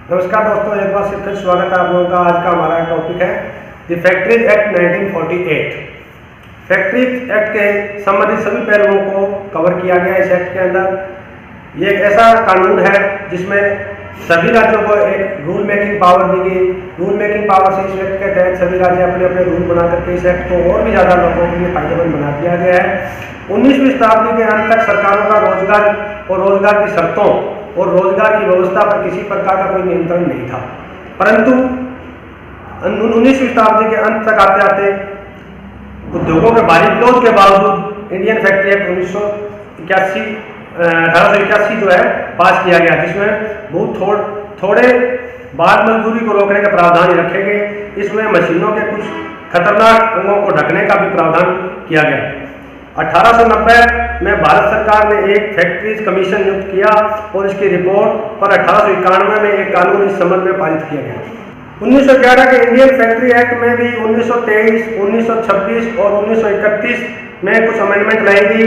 नमस्कार दोस्तों, एक बार फिर स्वागत है आप लोगों का। आज का हमारा टॉपिक है the factories act 1948। Factories act के संबंधित सभी पहलुओं को कवर किया गया इस एक्ट के अंदर। ये एक ऐसा कानून है जिसमें सभी राज्यों को एक रूल मेकिंग पावर दी गई। रूल मेकिंग पावर से इस एक्ट के तहत सभी राज्य अपने अपने रूल बना करके इस एक्ट को और भी ज़्यादा लोगों के लिए फायदेमंद बना दिया गया है। 19वीं शताब्दी के अंत तक सरकारों का रोजगार और रोजगार की शर्तों और रोजगार की व्यवस्था पर किसी प्रकार का कोई नियंत्रण नहीं था, परंतु 19वीं शताब्दी के अंत तक आते आते उद्योगों के भारी विरोध के बावजूद इंडियन फैक्ट्री एक्ट 1881 जो है पास किया गया, जिसमें बहुत थोड़े बाल मजदूरी को रोकने के प्रावधान रखे गए। इसमें मशीनों के कुछ खतरनाक अंगों को ढकने का भी प्रावधान किया गया। 1890 में भारत सरकार ने एक फैक्ट्रीज कमीशन नियुक्त किया और इसकी रिपोर्ट पर 1891 में एक कानून इस संबंध में पारित किया गया। 1911 के इंडियन फैक्ट्री एक्ट में भी 1923, 1926 और 1931 में कुछ अमेंडमेंट लाई गई।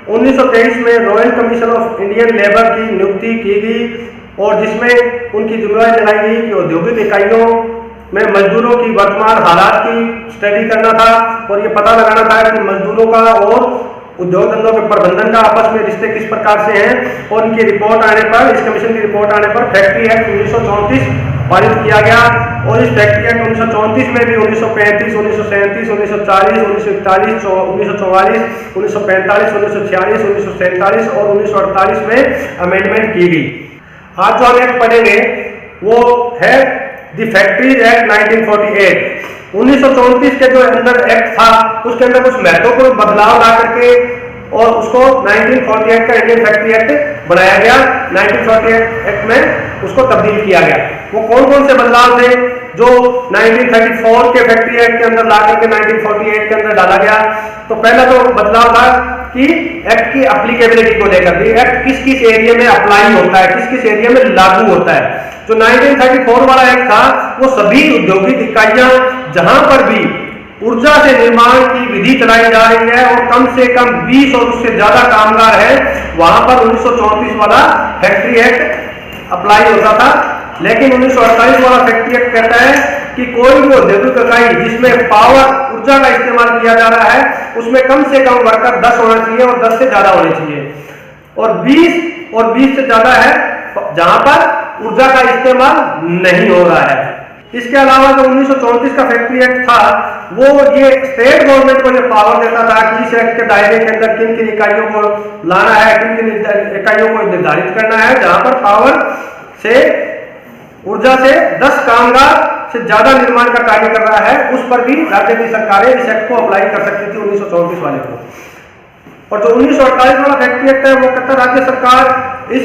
1923 में royal commission of Indian labour की नियुक्ति की गई और जिसमें उनकी जिम्मेदारी लगाई गई कि औद्योगिक इकाइयों में मजदूरों की वर्तमान हालात की स्टडी करना था और ये पता लगाना था कि मजदूरों का और उद्योग धंधों के प्रबंधन का आपस में रिश्ते किस प्रकार से हैं। और इनकी रिपोर्ट आने पर, इस कमीशन की रिपोर्ट आने पर फैक्ट्री एक्ट 1934 पारित किया गया। और इस फैक्ट्री एक्ट 1934 में भी 1935, 1937, 1940, 1941, 1944, 1945, 1946, 1947 और 1948 में अमेंडमेंट की गई। आज जो हम एक्ट पढ़ेंगे वो है द फैक्ट्रीज एक्ट 1948। 1934 के जो अंदर एक्ट था उसके अंदर कुछ महत्वपूर्ण बदलाव ला करके और उसको 1948 का इंडियन फैक्ट्री एक्ट बनाया गया। 1948 एक्ट में उसको तब्दील किया गया। वो कौन कौन से बदलाव थे जो 1934 के फैक्ट्री एक्ट के अंदर ला करके 1948 के अंदर डाला गया? तो पहला जो बदलाव था कि एक्ट की एप्लीकेबिलिटी को लेकर भी, एक्ट किस किस एरिया में अप्लाई होता है, किस किस एरिया में लागू होता है। जो 1934 वाला एक्ट था वो सभी औद्योगिक इकाइयां जहां पर भी ऊर्जा से निर्माण की विधि चलाई जा रही है और कम से कम 20 और उससे ज्यादा कामगार है, वहां पर 1934 वाला फैक्ट्री एक्ट अप्लाई होता था। लेकिन 1948 वाला फैक्ट्री एक्ट कहता है कि कोई भी औद्योगिक इकाई जिसमें पावर ऊर्जा का इस्तेमाल किया जा रहा है उसमें कम से कम वर्कर 10 होना चाहिए और 10 से ज्यादा होने चाहिए, और 20 से ज्यादा है जहां पर ऊर्जा का इस्तेमाल नहीं हो रहा है। इसके अलावा जो 1934 का फैक्ट्री एक्ट था वो ये स्टेट गवर्नमेंट को ये पावर देता था कि इस एक्ट के दायरे के अंदर किन किन इकाइयों को लाना है, किन किन इकाइयों को निर्धारित करना है जहां पर पावर से ऊर्जा से 10 कामगार से ज्यादा निर्माण का कार्य कर रहा है, उस पर भी राज्य की सरकारें इस एक्ट को अप्लाई कर सकती थी 1934 वाले को। और जो 1948 वाला फैक्ट्री एक्ट है वो कहता है राज्य सरकार इस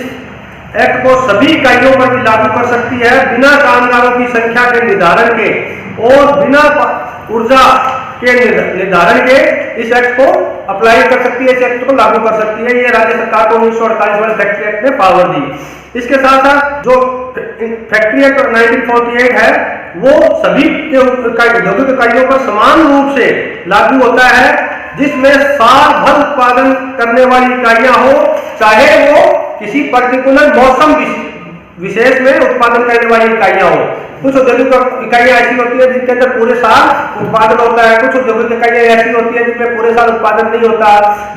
एक्ट को सभी इकाइयों पर भी लागू कर सकती है बिना कामगारों की संख्या के निर्धारण के और बिना ऊर्जा के निर्धारण के इस एक्ट को अप्लाई कर सकती है, इस एक्ट को लागू कर सकती है। ये राज्य सरकार को 1948 वाले फैक्ट्री एक्ट ने पावर दी। इसके साथ साथ जो फैक्ट्री एक्ट 1948 है वो सभी औद्योगिक इकाइयों पर समान रूप से लागू होता है, जिसमें साल भर उत्पादन करने वाली इकाइयां हो, चाहे वो किसी पर्टिकुलर मौसम विशेष में उत्पादन करने वाली इकाइयां हो। कुछ औद्योगिक इकाइयां ऐसी होती है जिनके अंदर पूरे साल उत्पादन होता है, कुछ औद्योगिक इकाइयां ऐसी होती है जिनमें पूरे साल उत्पादन नहीं होता।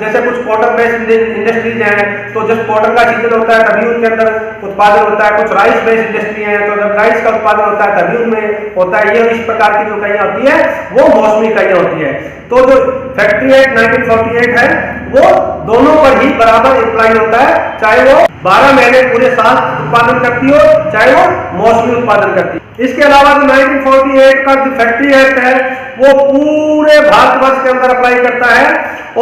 जैसे कुछ कॉटन बेस्ड इंडस्ट्रीज हैं तो जब कॉटन का सीजन होता है तभी उनके अंदर उत्पादन होता है। कुछ राइस बेस्ड इंडस्ट्री है तो जब राइस का उत्पादन होता है तभी उनमें होता है। ये इस प्रकार की जो इकाइयां होती है वो मौसमी इकाइयां होती है। तो जो फैक्ट्री एक्ट 1948 है वो दोनों पर ही बराबर अप्लाई होता है, चाहे वो 12 महीने पूरे साल उत्पादन करती हो चाहे वो मौसमी उत्पादन करती हो। इसके अलावा जो 1948 का जो फैक्ट्री एक्ट है वो पूरे भारतवर्ष के अंदर अप्लाई करता है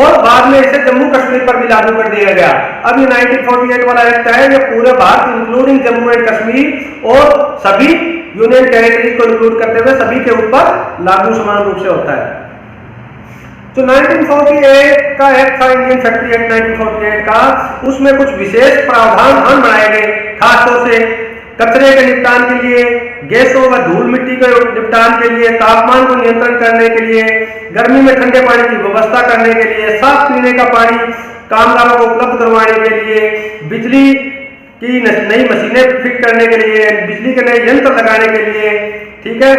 और बाद में इसे जम्मू कश्मीर पर भी लागू कर दिया गया। अब ये 1948 वाला एक्ट है ये पूरे भारत इंक्लूडिंग जम्मू एंड कश्मीर और सभी यूनियन टेरिटरीज को इंक्लूड करते हुए सभी के ऊपर लागू समान रूप से होता है। जो 1948 का एक्ट था इंडियन फैक्ट्री एक्ट 1948 का, उसमें कुछ विशेष प्रावधान बनाए गए, खासतौर से कचरे के निपटान के लिए, गैसों व धूल मिट्टी के निपटान के लिए, तापमान को नियंत्रण करने के लिए, गर्मी में ठंडे पानी की व्यवस्था करने के लिए, साफ पीने का पानी कामगारों को उपलब्ध करवाने के लिए, बिजली कि नई मशीनें फिट करने के लिए, बिजली के नए यंत्र लगाने के लिए, ठीक है,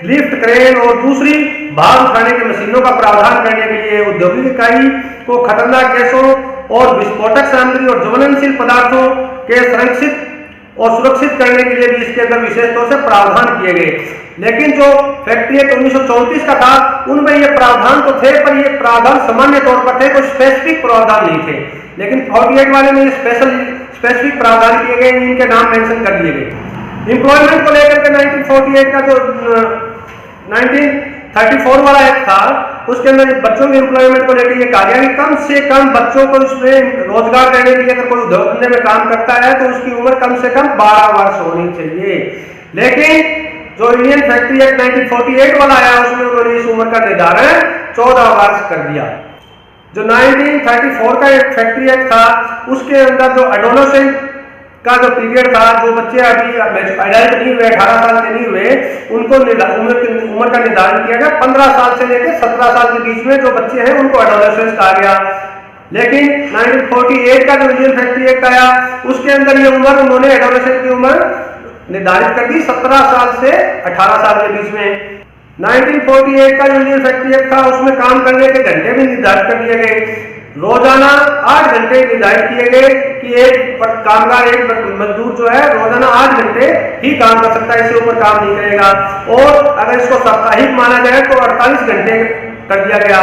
लिफ्ट क्रेन और दूसरी भार उठाने की मशीनों का प्रावधान करने के लिए, औद्योगिक इकाई को खतरनाक गैसों और विस्फोटक सामग्री और ज्वलनशील पदार्थों के संरक्षित और सुरक्षित करने के लिए भी इसके अंदर विशेष तौर से प्रावधान किए गए। लेकिन जो फैक्ट्री एक्ट 1934 का था उनमें ये प्रावधान तो थे, पर ये प्रावधान सामान्य तौर पर थे, कोई स्पेसिफिक प्रावधान नहीं थे। लेकिन 48 वाले में स्पेसिफिक प्रावधान किए गए, इनके नाम मेंशन कर दिए गए। एम्प्लॉयमेंट को लेकर के 1948 का जो 1934 वाला एक्ट था उसके अंदर बच्चों के एम्प्लॉयमेंट को लेकर ये कहा गया कि कम से कम बच्चों को इसमें रोजगार देने के लिए अगर कोई उद्योग धंधे में काम करता है तो उसकी उम्र कम से कम 12 वर्ष होनी चाहिए। लेकिन जो इंडियन फैक्ट्री एक्ट 1948 वाला आया उसमें उन्होंने इस उम्र का निर्धारण 14 वर्ष कर दिया। जो 1934 का एक फैक्ट्री एक्ट था उसके अंदर जो एडोलेसेंट का जो पीरियड था, जो बच्चे अभी एडल्ट नहीं हुए, 18 साल के नहीं हुए, उनको उम्र का निर्धारण किया गया 15 साल से लेकर 17 साल के बीच में जो बच्चे हैं उनको एडोलेसेंस कहा गया। लेकिन 1948 का जो इंडियन फैक्ट्री एक्ट आया उसके अंदर ये उम्र उन्होंने एडोलेसेंस की उम्र निर्धारित कर दी 17 साल से 18 साल के बीच में। 1948 का जो इंडियन फैक्ट्री एक्ट था उसमें काम करने के घंटे भी निर्धारित कर दिए गए। रोजाना 8 घंटे निर्धारित किए गए कि एक कामगार, एक मजदूर जो है रोजाना 8 घंटे ही काम कर सकता है, इससे ऊपर काम नहीं करेगा। और अगर इसको साप्ताहिक माना जाए तो 48 घंटे कर दिया गया।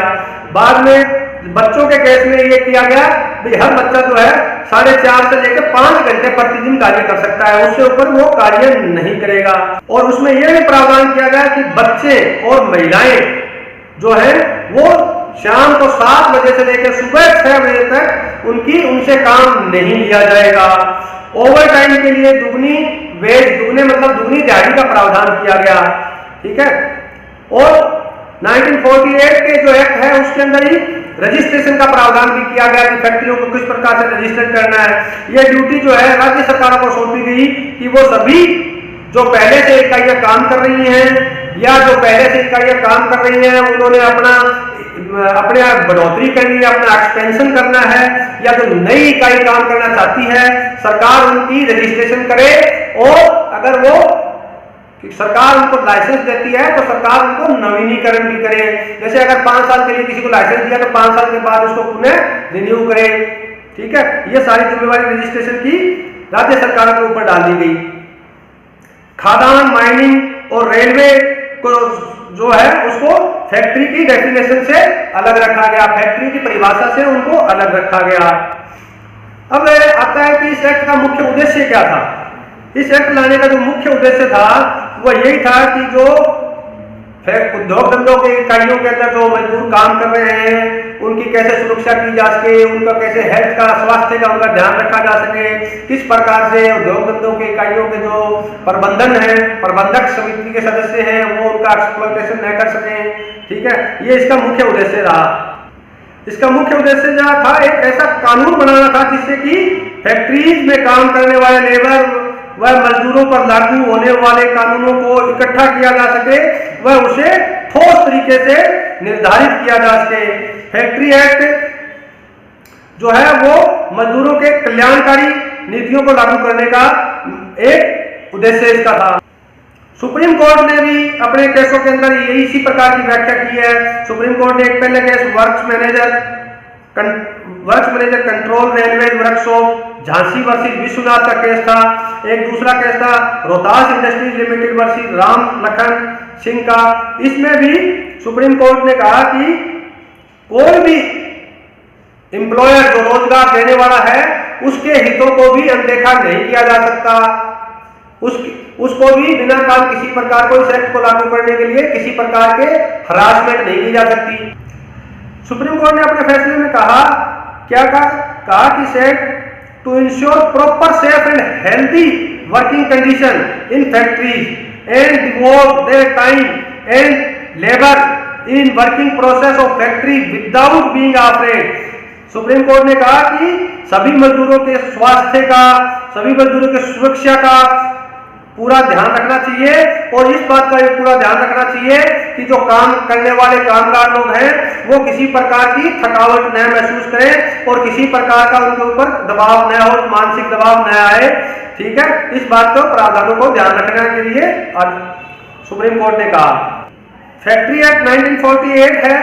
बाद में बच्चों के केस में ये किया गया कि हर बच्चा जो है 4.5 से लेकर 5 घंटे प्रतिदिन कार्य कर सकता है, उससे ऊपर वो कार्य नहीं करेगा। और उसमें यह भी प्रावधान किया गया कि बच्चे और महिलाएं जो है वो शाम को 7 बजे से लेकर सुबह 6 बजे तक उनसे काम नहीं लिया जाएगा। ओवर टाइम के लिए दुगने मतलब दुगनी दिहाड़ी का प्रावधान किया गया, ठीक है। और 1948 के जो एक्ट है उसके अंदर ही रजिस्ट्रेशन का प्रावधान भी किया गया कि फैक्ट्रियों को किस प्रकार से रजिस्टर करना है। यह ड्यूटी जो है राज्य सरकारों को सौंपी गई कि वो सभी जो पहले से इकाइयां काम कर रही हैं या जो पहले से इकाइयां काम कर रही हैं उन्होंने अपने बढ़ोतरी करनी है, अपना एक्सपेंशन करना है, या जो नई इकाई काम करना चाहती है सरकार उनकी रजिस्ट्रेशन करे। और अगर वो सरकार उनको लाइसेंस देती है तो सरकार उनको नवीनीकरण भी करे। जैसे अगर 5 साल के लिए किसी को लाइसेंस दिया तो 5 साल के बाद उसको पुनः रिन्यू करे, ठीक है। ये सारी जिम्मेवारी रजिस्ट्रेशन की राज्य सरकार के ऊपर डाल दी गई। खादान, माइनिंग और रेलवे को जो है उसको फैक्ट्री की डेफिनेशन से अलग रखा गया, फैक्ट्री की परिभाषा से उनको अलग रखा गया। अब आता है कि इस एक्ट का मुख्य उद्देश्य क्या था। इस एक्ट लाने का जो मुख्य उद्देश्य था वह यही था कि जो उद्योग धंधों के इकाइयों के अंदर जो मजदूर काम कर रहे हैं उनकी कैसे सुरक्षा की जा सके, उनका कैसे हेल्थ का, स्वास्थ्य का उनका ध्यान रखा जा सके, किस प्रकार से उद्योग धंधों के इकाइयों के जो प्रबंधन है, प्रबंधक समिति के सदस्य हैं वो उनका एक्सप्लॉयटेशन न कर सकें, ठीक है। ये इसका मुख्य उद्देश्य रहा। इसका मुख्य उद्देश्य जो था एक ऐसा कानून बनाना था जिससे कि फैक्ट्रीज में काम करने वाले लेबर वह मजदूरों पर लागू होने वाले कानूनों को इकट्ठा किया जा सके, वह उसे ठोस तरीके से निर्धारित किया जा सके। फैक्ट्री एक्ट जो है वो मजदूरों के कल्याणकारी नीतियों को लागू करने का एक उद्देश्य इसका था। सुप्रीम कोर्ट ने भी अपने केसों के अंदर यही इसी प्रकार की व्याख्या की है। सुप्रीम कोर्ट ने एक पहले case works manager control railway workshop Jhansi versus Vishwanath का केस था। एक दूसरा केस था Rohtas industries limited versus Ram Lakhan Singh का। इसमें भी सुप्रीम कोर्ट ने कहा कि कोई भी एम्प्लॉयर जो रोजगार देने वाला है उसके हितों को भी अनदेखा नहीं किया जा सकता, उसको भी बिना काम किसी प्रकार को इस एक्ट को लागू करने के लिए किसी प्रकार के हरासमेंट नहीं की जा सकती। सुप्रीम कोर्ट ने अपने फैसले में कहा कि set to ensure proper safe and healthy working condition in factories and devote their time and labour in working process of factory without being afraid. Supreme Court ने कहा कि सभी मजदूरों के स्वास्थ्य का, सभी मजदूरों की सुरक्षा का पूरा ध्यान रखना चाहिए और इस बात का भी पूरा ध्यान रखना चाहिए कि जो काम करने वाले कामगार लोग हैं वो किसी प्रकार की थकावट न महसूस करें और किसी प्रकार का उनके ऊपर दबाव न हो, मानसिक दबाव न आए। ठीक है, इस बात को प्रावधानों को ध्यान रखने के लिए सुप्रीम कोर्ट ने कहा। फैक्ट्री एक्ट 1948 है,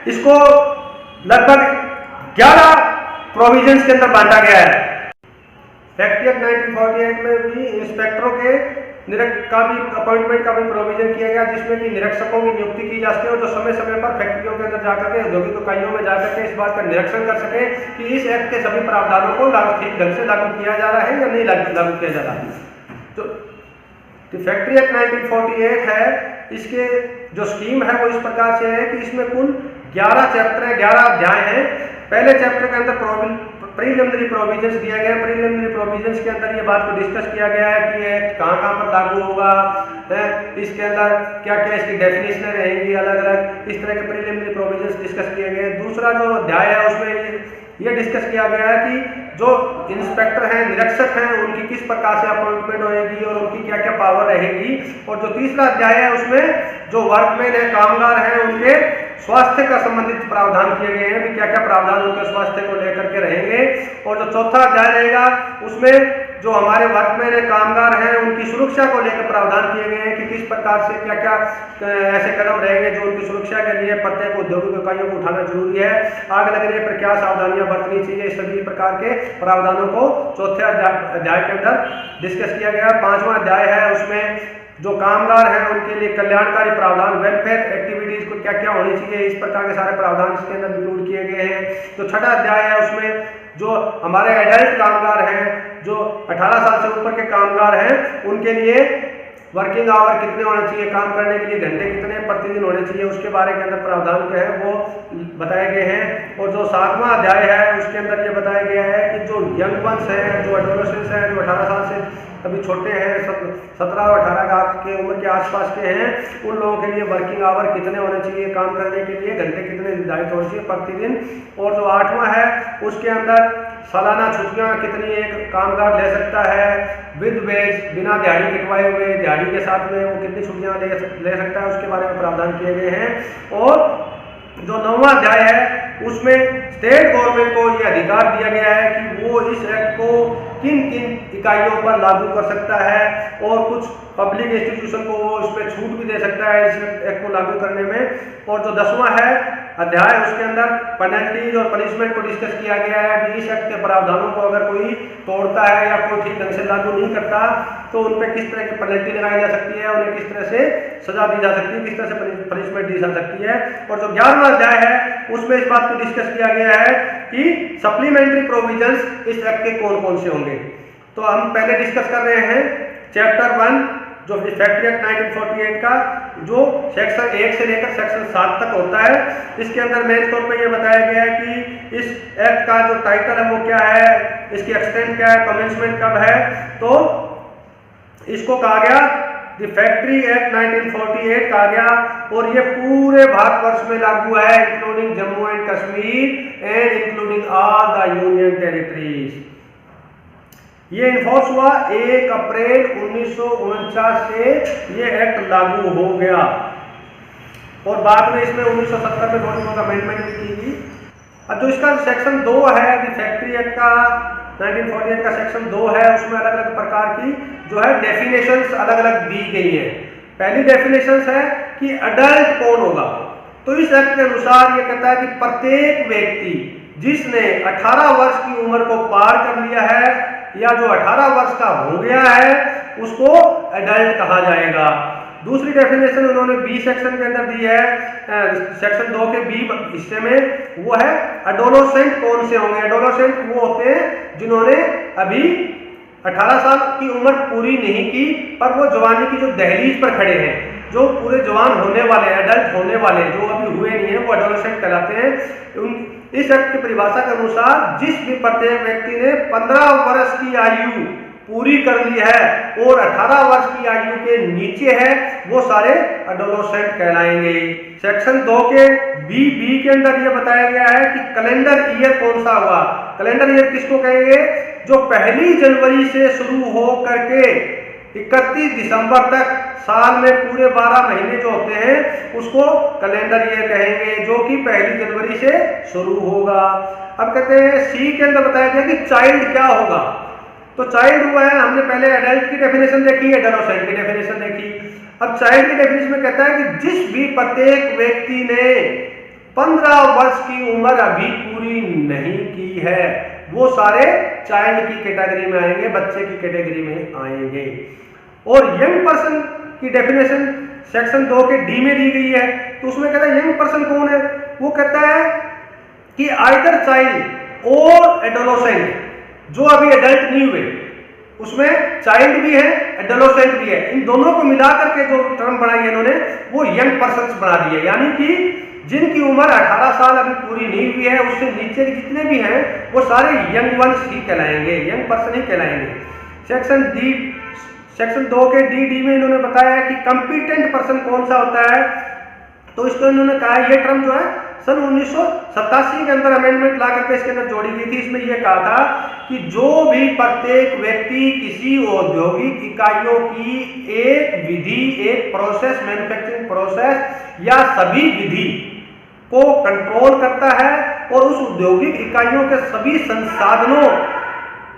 इसको लगभग 11 प्रोविजंस के अंदर बांटा गया है। फैक्ट्री एक्ट 1948 में भी इंस्पेक्टरों के का भी अपॉइंटमेंट का भी प्रोविजन किया गया, जिसमें कि निरीक्षकों की नियुक्ति की जा सके और जो समय समय पर फैक्ट्रियों के अंदर जाकर के औद्योगिक इकाइयों में जाकर के इस बात का निरीक्षण कर सके कि इस एक्ट के सभी प्रावधानों को ठीक ढंग से लागू किया जा रहा है या नहीं लागू किया जा रहा है। तो फैक्ट्री एक्ट 1948 है, इसके जो स्कीम है वो इस प्रकार से है कि इसमें कुल 11 चैप्टर है, 11 अध्याय हैं। पहले चैप्टर के अंदर प्रीलिमिनरी प्रोविजंस दिया गया। प्रीलिमिनरी प्रोविजंस के अंदर ये बात को डिस्कस किया गया है कि ये कहाँ पर लागू होगा, इसके अंदर क्या क्या इसकी डेफिनेशन रहेंगी अलग अलग, इस तरह के प्रीलिमिनरी प्रोविजंस डिस्कस किए गए। दूसरा जो अध्याय है उसमें ये डिस्कस किया गया है कि जो इंस्पेक्टर हैं, निरीक्षक हैं, उनकी किस प्रकार से अपॉइंटमेंट होगी और उनकी क्या क्या पावर रहेगी। और जो तीसरा अध्याय है उसमें जो वर्कमैन है, कामगार हैं, उनके स्वास्थ्य का संबंधित प्रावधान किए गए हैं कि क्या क्या प्रावधान उनके स्वास्थ्य को लेकर के रहेंगे। और जो चौथा अध्याय रहेगा उसमें जो हमारे वर्कमैन है, कामगार हैं, उनकी सुरक्षा को लेकर प्रावधान किए गए हैं कि किस प्रकार से क्या क्या ऐसे कदम रहेंगे जो उनकी सुरक्षा के लिए प्रत्येक औद्योगिक इकाइयों को उठाना जरूरी है। आग लगने पर क्या सावधानियां बरतनी चाहिए, इस सभी प्रकार के प्रावधानों को चौथे अध्याय के अंदर डिस्कस किया गया। पांचवा अध्याय है, उसमें जो कामगार हैं उनके लिए कल्याणकारी प्रावधान, वेलफेयर एक्टिविटीज को क्या क्या होनी चाहिए, इस प्रकार के सारे प्रावधान इसके अंदर इंक्लूड किए गए हैं। जो छठा अध्याय है उसमें जो हमारे एडल्ट कामगार हैं, जो 18 साल से ऊपर के कामगार हैं, उनके लिए वर्किंग आवर कितने होने चाहिए, काम करने के लिए घंटे कितने प्रतिदिन होने चाहिए, उसके बारे के अंदर प्रावधान जो है वो बताए गए हैं। और जो 7वां अध्याय है उसके अंदर ये बताया गया है कि जो यंग वंस हैं, जो एडोलेसेंट्स हैं, जो 18 साल से अभी छोटे हैं, 17 और 18 के उम्र के आसपास के हैं, उन लोगों के लिए वर्किंग आवर कितने होने चाहिए, काम करने के लिए घंटे कितने निर्धारित होने चाहिए प्रतिदिन। और जो 8वां है उसके अंदर सालाना छुट्टियां कितनी एक कामगार ले सकता है विद वेज, बिना दिहाड़ी कटवाए हुए, दिहाड़ी के साथ में वो कितनी छुट्टियां ले सकता है, उसके बारे में प्रावधान किए गए हैं। और जो 9वां अध्याय है उसमें स्टेट गवर्नमेंट को यह अधिकार दिया गया है कि वो इस एक्ट को किन किन इकाइयों पर लागू कर सकता है और कुछ पब्लिक इंस्टीट्यूशन को वो इस पर छूट भी दे सकता है इस एक्ट को लागू करने में। और जो 10वां है अध्याय उसके अंदर पेनल्टीज और पनिशमेंट को डिस्कस किया गया है कि इस एक्ट के प्रावधानों को अगर कोई तोड़ता है या कोई ठीक ढंग से लागू नहीं करता तो उन पर किस तरह की पेनल्टी लगाई जा सकती है, उन्हें किस तरह से सजा दी जा सकती है, किस तरह से पनिशमेंट दी जा सकती है। और जो 11वां अध्याय है उसमें इस बात को डिस्कस किया गया है कि सप्लीमेंट्री प्रोविजंस इस एक्ट के कौन कौन से होंगे। तो हम पहले डिस्कस कर रहे हैं चैप्टर 1 जो फैक्ट्री एक्ट 1948 का, जो सेक्शन 1 से लेकर सेक्शन 7 तक होता है। इसके अंदर मेन तौर पे ये बताया गया है कि इस एक्ट का जो टाइटल है वो क्या है, इसकी एक्सटेंट क्या है, कमेंसमेंट कब है। तो इसको कहा गया द फैक्ट्री एक्ट 1948 कहा गया और ये पूरे भारतवर्ष में लागू है, including Jammu and Kashmir and including all the union territories. ये इन्फोर्स हुआ 1 अप्रैल 1949 से ये एक्ट लागू हो गया और बाद में इसमें 1970 में थोड़ी बहुत अमेंडमेंट भी की गई। अब जो इसका सेक्शन 2 है द फैक्ट्री एक्ट का 1948 का सेक्शन 2 है, उसमें अलग अलग प्रकार की जो है डेफिनेशंस अलग अलग दी गई है। पहली डेफिनेशंस है कि अडल्ट कौन होगा। तो इस एक्ट के अनुसार ये कहता है कि प्रत्येक व्यक्ति जिसने 18 वर्ष की उम्र को पार कर लिया है या जो 18 वर्ष का हो गया है उसको एडल्ट कहा जाएगा। दूसरी डेफिनेशन उन्होंने बी सेक्शन के अंदर दी है, सेक्शन 2 के बी हिस्से में, वो है एडोलेसेंट कौन से होंगे। एडोलेसेंट वो होते हैं जिन्होंने अभी 18 साल की उम्र पूरी नहीं की पर वो जवानी की जो दहलीज पर खड़े हैं, जो पूरे जवान होने वाले, एडल्ट होने वाले, जो अभी हुए नहीं है, वो एडोलेसेंट कहलाते हैं। इस एक्ट की परिभाषा के अनुसार जिस भी प्रत्येक व्यक्ति ने 15 वर्ष की आयु पूरी कर ली है और 18 वर्ष की आयु के नीचे है वो सारे एडोलेसेंट कहलाएंगे। सेक्शन 2 के बी के अंदर ये बताया गया है कि कैलेंडर ईयर कौन सा हुआ। कैलेंडर ईयर किसको कहेंगे, जो 1 जनवरी से शुरू हो करके 31 दिसंबर तक, साल में पूरे 12 महीने जो होते हैं उसको कैलेंडर ईयर कहेंगे, जो कि 1 जनवरी से शुरू होगा। अब कहते हैं सी के अंदर बताया गया कि चाइल्ड क्या होगा। तो चाइल्ड हुआ है, हमने पहले एडल्ट की डेफिनेशन देखी, एडोलेसेंट की डेफिनेशन देखी। अब चाइल्ड की डेफिनेशन में कहता है कि जिस भी प्रत्येक व्यक्ति ने 15 वर्ष की उम्र अभी पूरी नहीं की है, वो सारे चाइल्ड की कैटेगरी में आएंगे, बच्चे की कैटेगरी में आएंगे। और यंग पर्सन की डेफिनेशन सेक्शन 2 के डी में दी गई है। तो उसमें कहता है यंग पर्सन कौन है, वो कहता है कि आइदर चाइल्ड और एडोलेसेंट, जो अभी एडल्ट नहीं हुए, उसमें चाइल्ड भी है, एडोलेसेंट भी है, इन दोनों को मिलाकर के जो टर्म बनाई है इन्होंने, वो यंग पर्सन बना दी है। यानी कि जिनकी उम्र 18 साल अभी पूरी नहीं हुई है, उससे नीचे के जितने भी हैं वो सारे यंग वंस ही कहलाएंगे, यंग पर्सन ही कहलाएंगे। सेक्शन 2 के डी में इन्होंने बताया है कि कॉम्पिटेंट पर्सन कौन सा होता है। तो इसको इन्होंने कहा है, ये टर्म जो है सन 1987 के अंदर अमेंडमेंट ला करके इसके अंदर जोड़ी गई थी। इसमें यह कहा था कि जो भी प्रत्येक व्यक्ति किसी औद्योगिक इकाइयों की एक विधि, एक प्रोसेस, मैन्युफैक्चरिंग प्रोसेस या सभी विधि को कंट्रोल करता है और उस औद्योगिक इकाइयों के सभी संसाधनों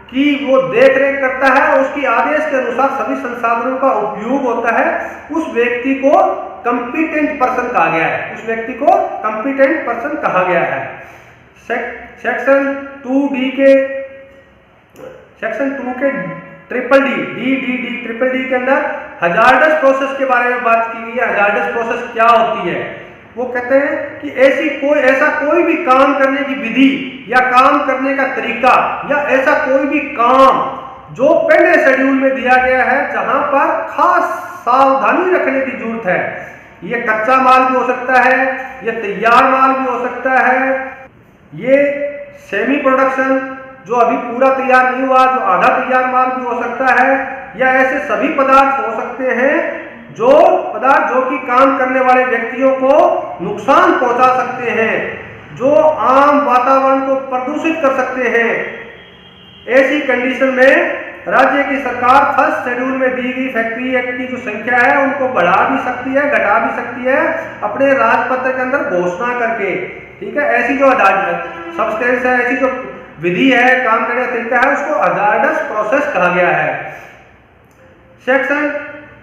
की वो देख रेख करता है, उसकी आदेश के अनुसार सभी संसाधनों का उपयोग होता है, उस व्यक्ति को कॉम्पिटेंट पर्सन कहा गया है। उस व्यक्ति को कॉम्पिटेंट पर्सन कहा गया है। सेक्शन 2 के ट्रिपल डी के अंदर हजार्डस प्रोसेस के बारे में बात की गई है। हजार्डस प्रोसेस क्या होती है? वो कहते हैं कि ऐसा कोई भी काम करने की विधि या काम करने का तरीका या ऐसा कोई भी काम जो पहले शेड्यूल में दिया गया है, जहां पर खास सावधानी रखने की जरूरत है। ये कच्चा माल भी हो सकता है, ये तैयार माल भी हो सकता है, ये सेमी प्रोडक्शन जो अभी पूरा तैयार नहीं हुआ, जो आधा तैयार माल भी हो सकता है, या ऐसे सभी पदार्थ हो सकते हैं जो कि काम करने वाले व्यक्तियों को नुकसान पहुंचा सकते हैं, जो आम वातावरण को प्रदूषित कर सकते हैं। ऐसी कंडीशन में राज्य की सरकार फर्स्ट शेड्यूल में दी गई फैक्ट्री एक्ट की जो संख्या है उनको बढ़ा भी सकती है, घटा भी सकती है, अपने राजपत्र के अंदर घोषणा करके। ठीक है, ऐसी जो सब्सटेंस है, ऐसी जो विधि है, काम करने का तरीका है, उसको हजार्डस प्रोसेस कहा गया है। सेक्शन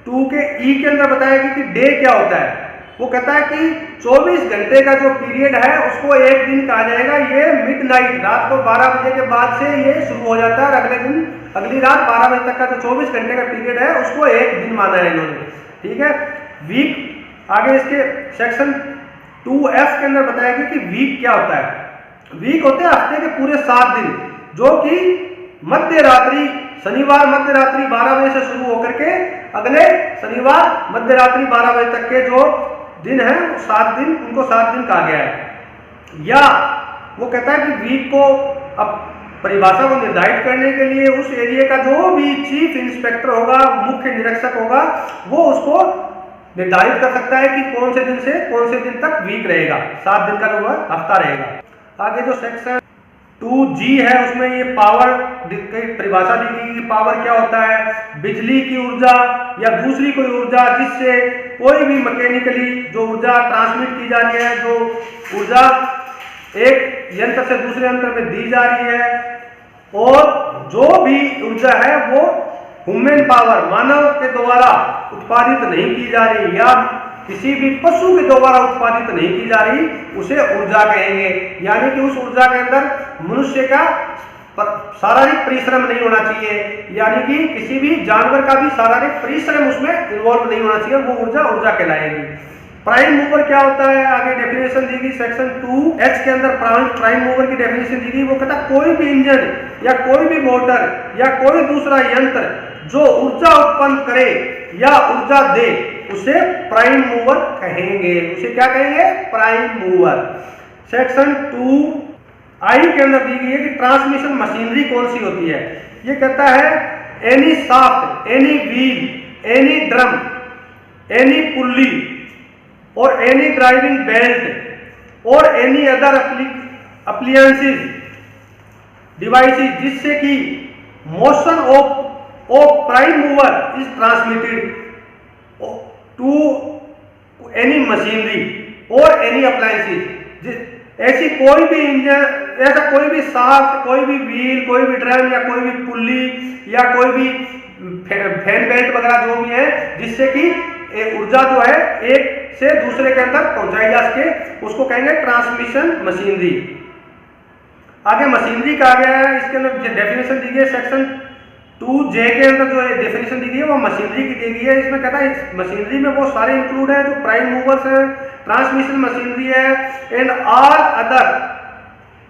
2 के ई के अंदर बताया कि डे क्या होता है। वो कहता है कि 24 घंटे का जो पीरियड है उसको एक दिन कहा जाएगा। ये मिडनाइट, रात को 12 बजे के बाद से ये शुरू हो जाता है और अगले दिन अगली रात 12 बजे तक का जो 24 घंटे का पीरियड है उसको एक दिन माना है इन्होंने। ठीक है, वीक आगे इसके सेक्शन 2F के अंदर बताएगी कि वीक क्या होता है। वीक होते हैं हफ्ते के पूरे 7 दिन, जो कि मध्य रात्रि, शनिवार मध्य रात्रि 12 बजे से शुरू होकर के अगले शनिवार मध्य रात्रि 12 बजे तक के जो दिन है 7 दिन, उनको 7 दिन कहा गया है। या वो कहता है कि वीक को अब परिभाषा को निर्धारित करने के लिए उस एरिया का जो भी चीफ इंस्पेक्टर होगा, मुख्य निरीक्षक होगा, वो उसको निर्धारित कर सकता है कि कौन से दिन से कौन से दिन तक वीक रहेगा, 7 दिन का जो हफ्ता रहेगा। आगे जो सेक्शन 2G है उसमें ये पावर की परिभाषा दी गई कि पावर क्या होता है। बिजली की ऊर्जा या दूसरी कोई ऊर्जा जिससे कोई भी मैकेनिकली जो ऊर्जा ट्रांसमिट की जा रही है, जो ऊर्जा एक यंत्र से दूसरे यंत्र में दी जा रही है, और जो भी ऊर्जा है वो ह्यूमन पावर, मानव के द्वारा उत्पादित नहीं की जा रही या किसी भी पशु के द्वारा उत्पादित नहीं की जा रही, उसे ऊर्जा कहेंगे। यानी कि उस ऊर्जा के अंदर मनुष्य का शारीरिक परिश्रम नहीं होना चाहिए, यानी कि किसी भी जानवर का भी शारीरिक परिश्रम उसमें इन्वॉल्व नहीं होना चाहिए, वो ऊर्जा कहलाएगी। प्राइम मूवर क्या होता है, आगे डेफिनेशन दी गई सेक्शन 2H के अंदर प्राइम मूवर की डेफिनेशन दी गई। वो कहता कोई भी इंजन या कोई भी मोटर या कोई दूसरा यंत्र जो ऊर्जा उत्पन्न करे या ऊर्जा दे, उसे प्राइम मूवर कहेंगे। उसे क्या कहेंगे? Prime mover. सेक्शन 2I के अंदर दी गई है कि ट्रांसमिशन मशीनरी कौन सी होती है। ये कहता है any shaft, any wheel, any drum, any pulley और एनी ड्राइविंग बेल्ट और एनी अदर अप्लायंसेस डिवाइसेस जिससे कि motion of or prime mover is transmitted to any machinery or any appliances। ऐसी कोई भी इंजन, ऐसा कोई भी शाफ्ट, कोई भी व्हील, कोई भी ड्रम या कोई भी पुल्ली या कोई भी फैन बेल्ट वगैरह जो भी है, जिससे कि ऊर्जा जो है एक से दूसरे के अंदर पहुंचाई जा सके, उसको कहेंगे ट्रांसमिशन मशीनरी। आगे मशीनरी का आ गया है, इसके अंदर डेफिनेशन दी गई है सेक्शन 2J के अंदर जो डेफिनेशन दी गई है वो मशीनरी की दी गई है। इसमें कहता है इस मशीनरी में वो सारे इंक्लूड है जो प्राइम मूवर्स है, ट्रांसमिशन मशीनरी है एंड ऑल अदर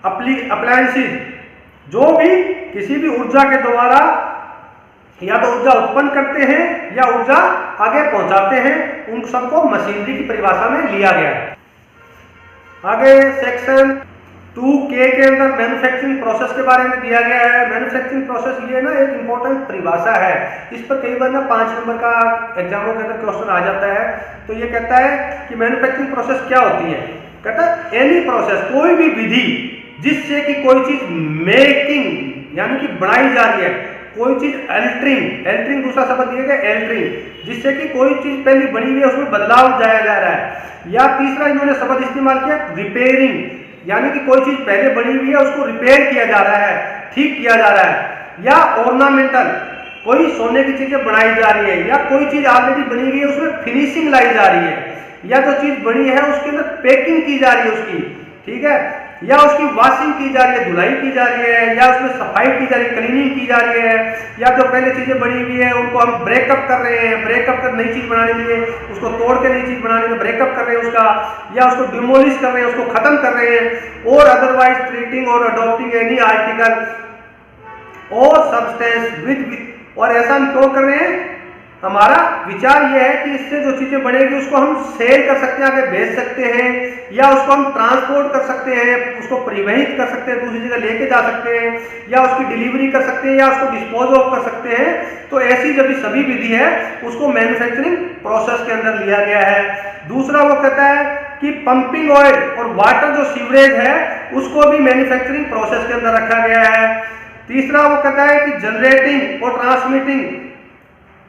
अप्लायंसेस, जो भी किसी भी ऊर्जा के द्वारा या तो ऊर्जा उत्पन्न करते हैं या ऊर्जा आगे पहुंचाते हैं, उन सबको मशीनरी की परिभाषा में लिया गया है। आगे सेक्शन 2K के अंदर मैन्युफैक्चरिंग प्रोसेस के बारे में दिया गया है। मैन्युफैक्चरिंग प्रोसेस ये ना एक इंपॉर्टेंट परिभाषा है, इस पर कई बार ना 5 नंबर का एग्जामों के अंदर क्वेश्चन आ जाता है। तो ये कहता है कि मैन्युफैक्चरिंग प्रोसेस क्या होती है, कहता है एनी प्रोसेस, कोई भी विधि जिससे कि कोई चीज मेकिंग यानी कि बनाई जा रही है, कोई चीज एल्टरिंग, एल्टरिंग दूसरा शब्द दिया गया एल्टरिंग, जिससे कि कोई चीज पहले बनी हुई है उसमें बदलाव जाया जा रहा है। या तीसरा इन्होंने शब्द इस्तेमाल किया रिपेयरिंग, यानी कि कोई चीज पहले बनी हुई है उसको रिपेयर किया जा रहा है, ठीक किया जा रहा है। या ऑर्नामेंटल, कोई सोने की चीजें बनाई जा रही है, या कोई चीज ऑलरेडी बनी गई है उसमें फिनिशिंग लाई जा रही है, या जो चीज बनी है उसके अंदर पैकिंग की जा रही है उसकी, ठीक है, या उसकी वॉशिंग की जा रही है, धुलाई की जा रही है, या उसमें सफाई की जा रही है, क्लीनिंग की जा रही है, या जो पहले चीजें बनी हुई है उनको हम ब्रेकअप कर रहे हैं, ब्रेकअप कर नई चीज बनाने के लिए, उसको तोड़ के नई चीज बनाने में ब्रेकअप कर रहे हैं उसका, या उसको डिमोलिश कर रहे हैं, उसको खत्म कर रहे हैं। और अदरवाइज ट्रीटिंग और अडॉप्टिंग एनी आर्टिकल और सब्सटेंस विद, और ऐसा हम क्यों कर रहे हैं, हमारा विचार यह है कि इससे जो चीजें बनेगी उसको हम सेल कर सकते हैं, आगे बेच सकते हैं, या उसको हम ट्रांसपोर्ट कर सकते हैं, उसको परिवहित कर सकते हैं, दूसरी जगह लेके जा सकते हैं, या उसकी डिलीवरी कर सकते हैं, या उसको डिस्पोज ऑफ कर सकते हैं। तो ऐसी जब सभी विधि है उसको मैन्युफैक्चरिंग प्रोसेस के अंदर लिया गया है। दूसरा वो कहता है कि पंपिंग ऑयल और वाटर जो सीवरेज है उसको भी मैन्युफैक्चरिंग प्रोसेस के अंदर रखा गया है। तीसरा वो कहता है कि जनरेटिंग और ट्रांसमिटिंग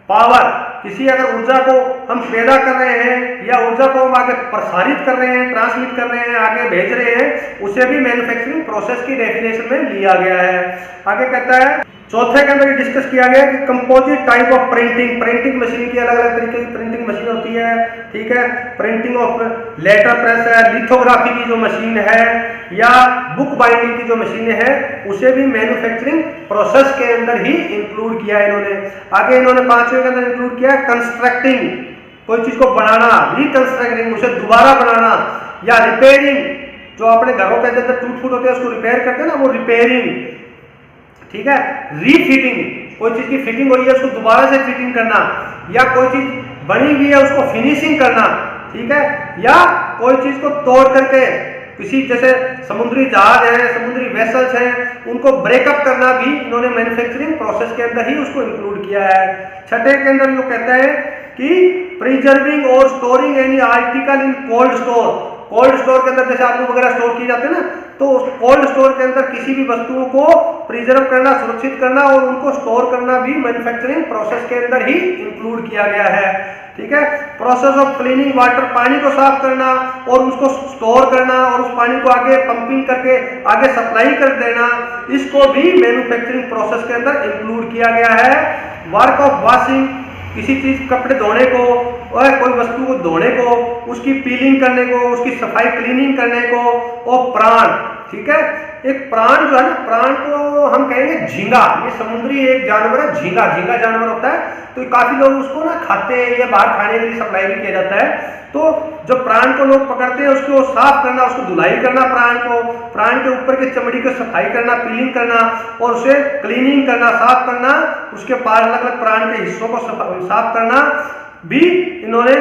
पावर, किसी अगर ऊर्जा को हम पैदा कर रहे हैं या ऊर्जा को हम आगे प्रसारित कर रहे हैं, ट्रांसमिट कर रहे हैं, आगे भेज रहे हैं, उसे भी मैन्युफैक्चरिंग प्रोसेस की डेफिनेशन में लिया गया है। आगे कहता है चौथे के अंदर डिस्कस किया गया कि composite type of printing, printing machine की अलग अलग तरीके की प्रिंटिंग मशीन होती है, ठीक है, प्रिंटिंग ऑफ लेटर प्रेस है, लिथोग्राफी की जो मशीन है, या बुक बाइंडिंग की जो मशीनें हैं, उसे भी मैन्युफैक्चरिंग प्रोसेस के अंदर ही इंक्लूड किया है इन्होंने। आगे इन्होंने 5वें के अंदर इंक्लूड किया है कंस्ट्रक्टिंग, कोई चीज को बनाना, रिकंस्ट्रक्टिंग, उसे दोबारा बनाना, या रिपेयरिंग, जो अपने घरों के अंदर टूट फूट होते हैं उसको रिपेयर करते हैं ना, वो रिपेयरिंग, ठीक है, रीफिटिंग, कोई चीज की फिटिंग हुई है उसको दोबारा से फिटिंग करना, या कोई चीज बनी हुई है उसको फिनिशिंग करना, ठीक है, या कोई चीज को तोड़ करके किसी जैसे समुद्री जहाज है, समुद्री वेसल्स हैं, उनको ब्रेकअप करना भी इन्होंने मैन्युफैक्चरिंग प्रोसेस के अंदर ही उसको इंक्लूड किया है। छठे के अंदर जो कहता है कि प्रिजर्विंग और storing any article in cold store, cold store के अंदर जैसे आलू वगैरह स्टोर किए जाते हैं ना, तो कोल्ड स्टोर के अंदर किसी भी वस्तुओं को प्रिजर्व करना, सुरक्षित करना और उनको स्टोर करना भी मैन्युफैक्चरिंग प्रोसेस के अंदर ही इंक्लूड किया गया है, ठीक है। प्रोसेस ऑफ क्लीनिंग वाटर, पानी को साफ करना और उसको स्टोर करना और उस पानी को आगे पंपिंग करके आगे सप्लाई कर देना, इसको भी मैन्युफैक्चरिंग प्रोसेस के अंदर इंक्लूड किया गया है। वर्क ऑफ वॉशिंग, किसी चीज कपड़े धोने को और कोई वस्तु को धोने को, उसकी पीलिंग करने को, उसकी सफाई क्लीनिंग करने को, और प्राण, ठीक है, एक प्राण जो है ना, प्राण को हम कहेंगे झींगा, ये समुद्री एक जानवर है, झींगा, झींगा जानवर होता है, तो काफी लोग उसको ना खाते हैं या बाहर खाने के लिए सप्लाई भी किया जाता है। तो जब प्राण को लोग पकड़ते हैं उसको साफ करना, उसको धुलाई करना, प्राण के ऊपर की चमड़ी को सफाई करना, पीलिंग करना और उसे क्लीनिंग करना, साफ करना, उसके पास अलग अलग प्राण के हिस्सों को साफ करना भी इन्होंने,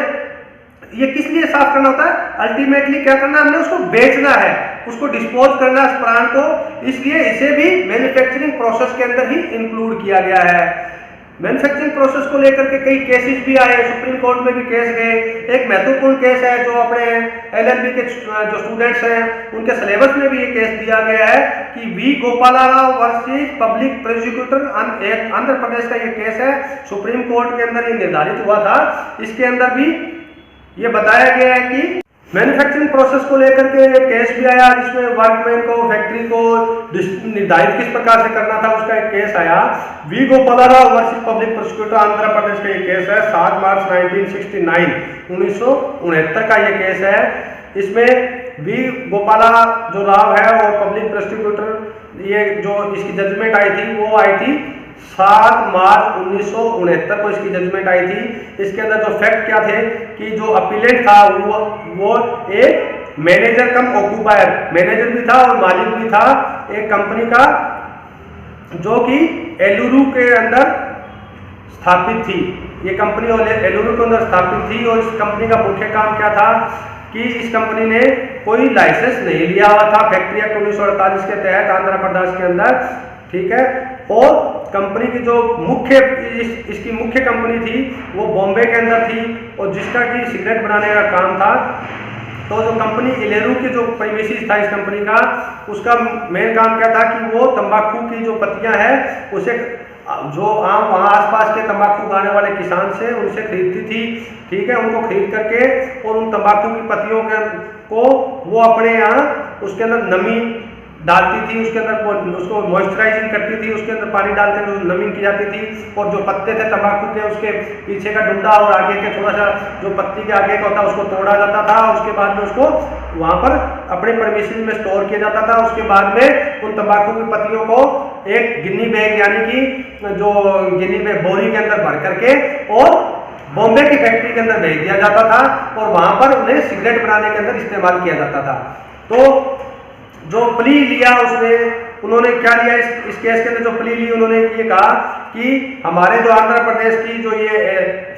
ये किस लिए साफ करना होता है, अल्टीमेटली क्या करना, हमने उसको बेचना है, उसको डिस्पोज करना है प्राण को, इसलिए इसे भी मैन्युफैक्चरिंग प्रोसेस के अंदर ही इंक्लूड किया गया है। मैन्युफैक्चरिंग प्रोसेस को लेकर के कई केसेस भी आए, सुप्रीम कोर्ट में भी केस गए। एक महत्वपूर्ण केस है जो अपने LLB के जो स्टूडेंट्स हैं उनके सिलेबस में भी ये केस दिया गया है कि V Gopala Rao versus public prosecutor Andhra Pradesh का ये केस है, सुप्रीम कोर्ट के अंदर ये निर्धारित हुआ था। इसके अंदर भी ये बताया गया है कि मैन्युफैक्चरिंग प्रोसेस को लेकर के केस भी आया, जिसमें वर्कमैन को, फैक्ट्री को निर्धारित किस प्रकार से करना था उसका एक केस आया। V Gopala Rao versus public prosecutor Andhra Pradesh का ये केस है, 7 मार्च 1969 का ये केस है। इसमें वी गोपाला जो राव है और पब्लिक प्रोसिक्यूटर, ये जो इसकी जजमेंट आई थी वो आई थी 7 मार्च 1969 को इसकी जजमेंट आई थी। इसके अंदर जो फैक्ट क्या थे कि जो अपीलेंट था वो एक मैनेजर कम ऑक्यूपायर, मैनेजर भी था और मालिक भी था एक कंपनी का जो कि एलुरु के अंदर स्थापित थी। ये कंपनी और एलुरु के अंदर स्थापित थी और इस कंपनी का मुख्य काम क्या था कि इस कंपनी ने कोई लाइसेंस नहीं लिया हुआ था फैक्ट्री एक्ट 1948 के तहत आंध्र प्रदेश के अंदर, ठीक है। और कंपनी की जो इसकी मुख्य कंपनी थी वो बॉम्बे के अंदर थी और जिसका कि सिगरेट बनाने का काम था। तो जो कंपनी एलुरु की जो प्रीमिसेस था इस कंपनी का, उसका मेन काम क्या था कि वो तंबाकू की जो पत्तियां हैं उसे जो आम वहाँ आसपास के तंबाकू उगाने वाले किसान से उनसे खरीदती थी, ठीक है। उनको खरीद करके और उन तंबाकू की पत्तियों को वो अपने यहाँ उसके अंदर नमी डालती थी, उसके अंदर उसको मॉइस्चराइजिंग करती थी, उसके अंदर पानी डालकर नमी की जाती थी और जो पत्ते थे तंबाकू के उसके पीछे का डंडा और आगे के थोड़ा सा जो पत्ती के आगे का होता उसको तोड़ा जाता था और उसके बाद में उसको वहाँ पर अपने परमिशन में स्टोर किया जाता था। उसके बाद में उन तंबाकू की पत्तियों को एक गिन्नी बैग यानी कि जो गिन्नी बैग बोरी के अंदर भर करके और बॉम्बे की फैक्ट्री के अंदर भेज दिया जाता था और वहाँ पर उन्हें सिगरेट बनाने के अंदर इस्तेमाल किया जाता था। तो जो प्ली लिया उसमें उन्होंने क्या लिया इस केस के अंदर जो प्ली ली उन्होंने ये कहा कि हमारे जो आंध्र प्रदेश की जो ये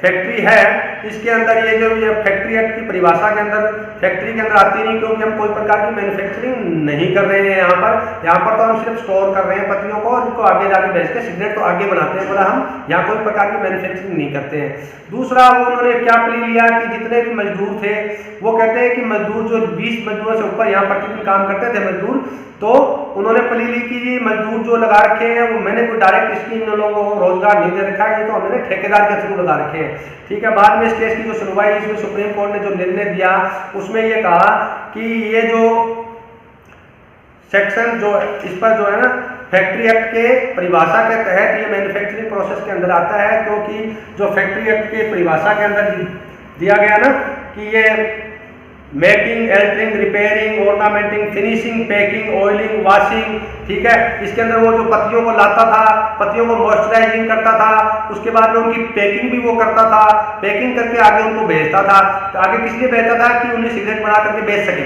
फैक्ट्री है इसके अंदर ये जो ये फैक्ट्री एक्ट की परिभाषा के अंदर फैक्ट्री के अंदर आती नहीं, क्योंकि हम कोई प्रकार की मैन्युफैक्चरिंग नहीं कर रहे हैं यहाँ पर तो हम सिर्फ स्टोर कर रहे हैं पत्तियों को और इनको आगे जाके बेच के सिगरेट तो आगे बनाते हैं, बोला हम यहाँ कोई प्रकार की मैन्युफैक्चरिंग नहीं करते हैं। दूसरा वो उन्होंने क्या प्ली लिया कि जितने भी मजदूर थे वो कहते हैं कि मजदूर जो 20 मजदूरों से ऊपर यहाँ प्रतिदिन काम करते थे मजदूर, तो उन्होंने प्ली ली कि मजदूर जो लगा रखे हैं वो मैंने कोई डायरेक्ट स्कीम उन लोगों को रोजगार नहीं दे रखा है, ये तो हमने ठेकेदार के थ्रू लगा रखे हैं, ठीक है। बाद में इस केस की जो सुनवाई इसमें सुप्रीम कोर्ट ने जो निर्णय दिया उसमें ये कहा कि ये जो सेक्शन जो इस पर जो है ना फैक्ट्री एक्ट के परिभाषा के तहत ये मैन्युफैक्चरिंग प्रोसेस के अंदर आता है, क्योंकि जो फैक्ट्री एक्ट के परिभाषा के अंदर दिया गया ना कि ये making, altering, repairing, ornamenting, finishing, packing, oiling, washing, ठीक है। इसके अंदर वो जो पत्तियों को लाता था, पत्तियों को मॉइस्चराइजिंग करता था, उसके बाद में उनकी पैकिंग भी वो करता था, पैकिंग करके आगे उनको भेजता था। तो आगे किस लिए भेजता था कि उन्हें सिगरेट बना करके बेच सके,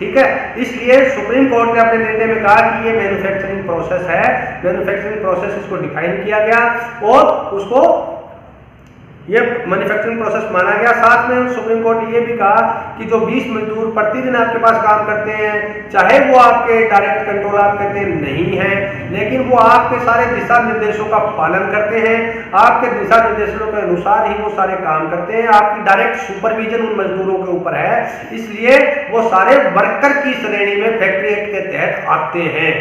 ठीक है। इसलिए सुप्रीम कोर्ट ने अपने निर्णय में कहा कि ये मैन्युफैक्चरिंग प्रोसेस है, मैन्युफैक्चरिंग प्रोसेस इसको डिफाइन किया गया और उसको ये मैन्युफैक्चरिंग प्रोसेस माना गया। साथ में सुप्रीम कोर्ट ने ये भी कहा कि जो 20 मजदूर प्रतिदिन आपके पास काम करते हैं, चाहे वो आपके डायरेक्ट कंट्रोल आपके अधीन नहीं है, लेकिन वो आपके सारे दिशा निर्देशों का पालन करते हैं, आपके दिशा निर्देशों के अनुसार ही वो सारे काम करते हैं, आपकी डायरेक्ट सुपरविजन उन मजदूरों के ऊपर है, इसलिए वो सारे वर्कर की श्रेणी में फैक्ट्री एक्ट के तहत आते हैं,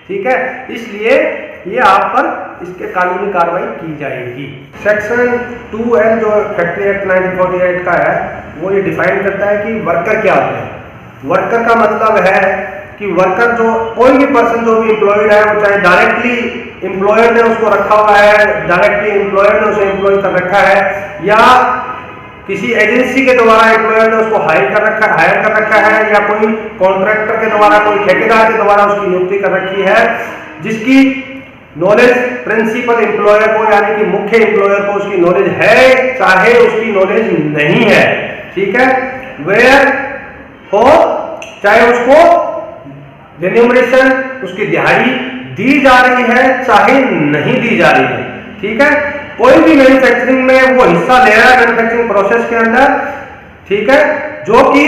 ठीक है। इसलिए ये आप पर इसके कानूनी कार्रवाई की जाएगी। सेक्शन 2L जो फैक्ट्री एक्ट 1948 का है वो ये डिफाइन करता है कि वर्कर क्या होते हैं। वर्कर का मतलब है कि वर्कर जो कोई भी पर्सन जो भी एम्प्लॉयड है, वो चाहे डायरेक्टली एम्प्लॉयर ने उसको रखा हुआ है, डायरेक्टली एम्प्लॉयर ने उसे एम्प्लॉय कर रखा है, या किसी एजेंसी के द्वारा एम्प्लॉयर ने उसको हायर कर रखा है, या कोई कॉन्ट्रैक्टर के द्वारा, कोई ठेकेदार के द्वारा उसकी नियुक्ति कर रखी है, जिसकी नॉलेज प्रिंसिपल एम्प्लॉयर को यानी कि मुख्य एम्प्लॉयर को उसकी नॉलेज है चाहे उसकी नॉलेज नहीं है, ठीक है। वेयर हो चाहे उसको रेन्यूमरेशन उसकी दिहाड़ी दी जा रही है चाहे नहीं दी जा रही है, ठीक है। कोई भी मैन्युफैक्चरिंग में वो हिस्सा ले रहा है मैन्युफैक्चरिंग प्रोसेस के अंदर, ठीक है, जो कि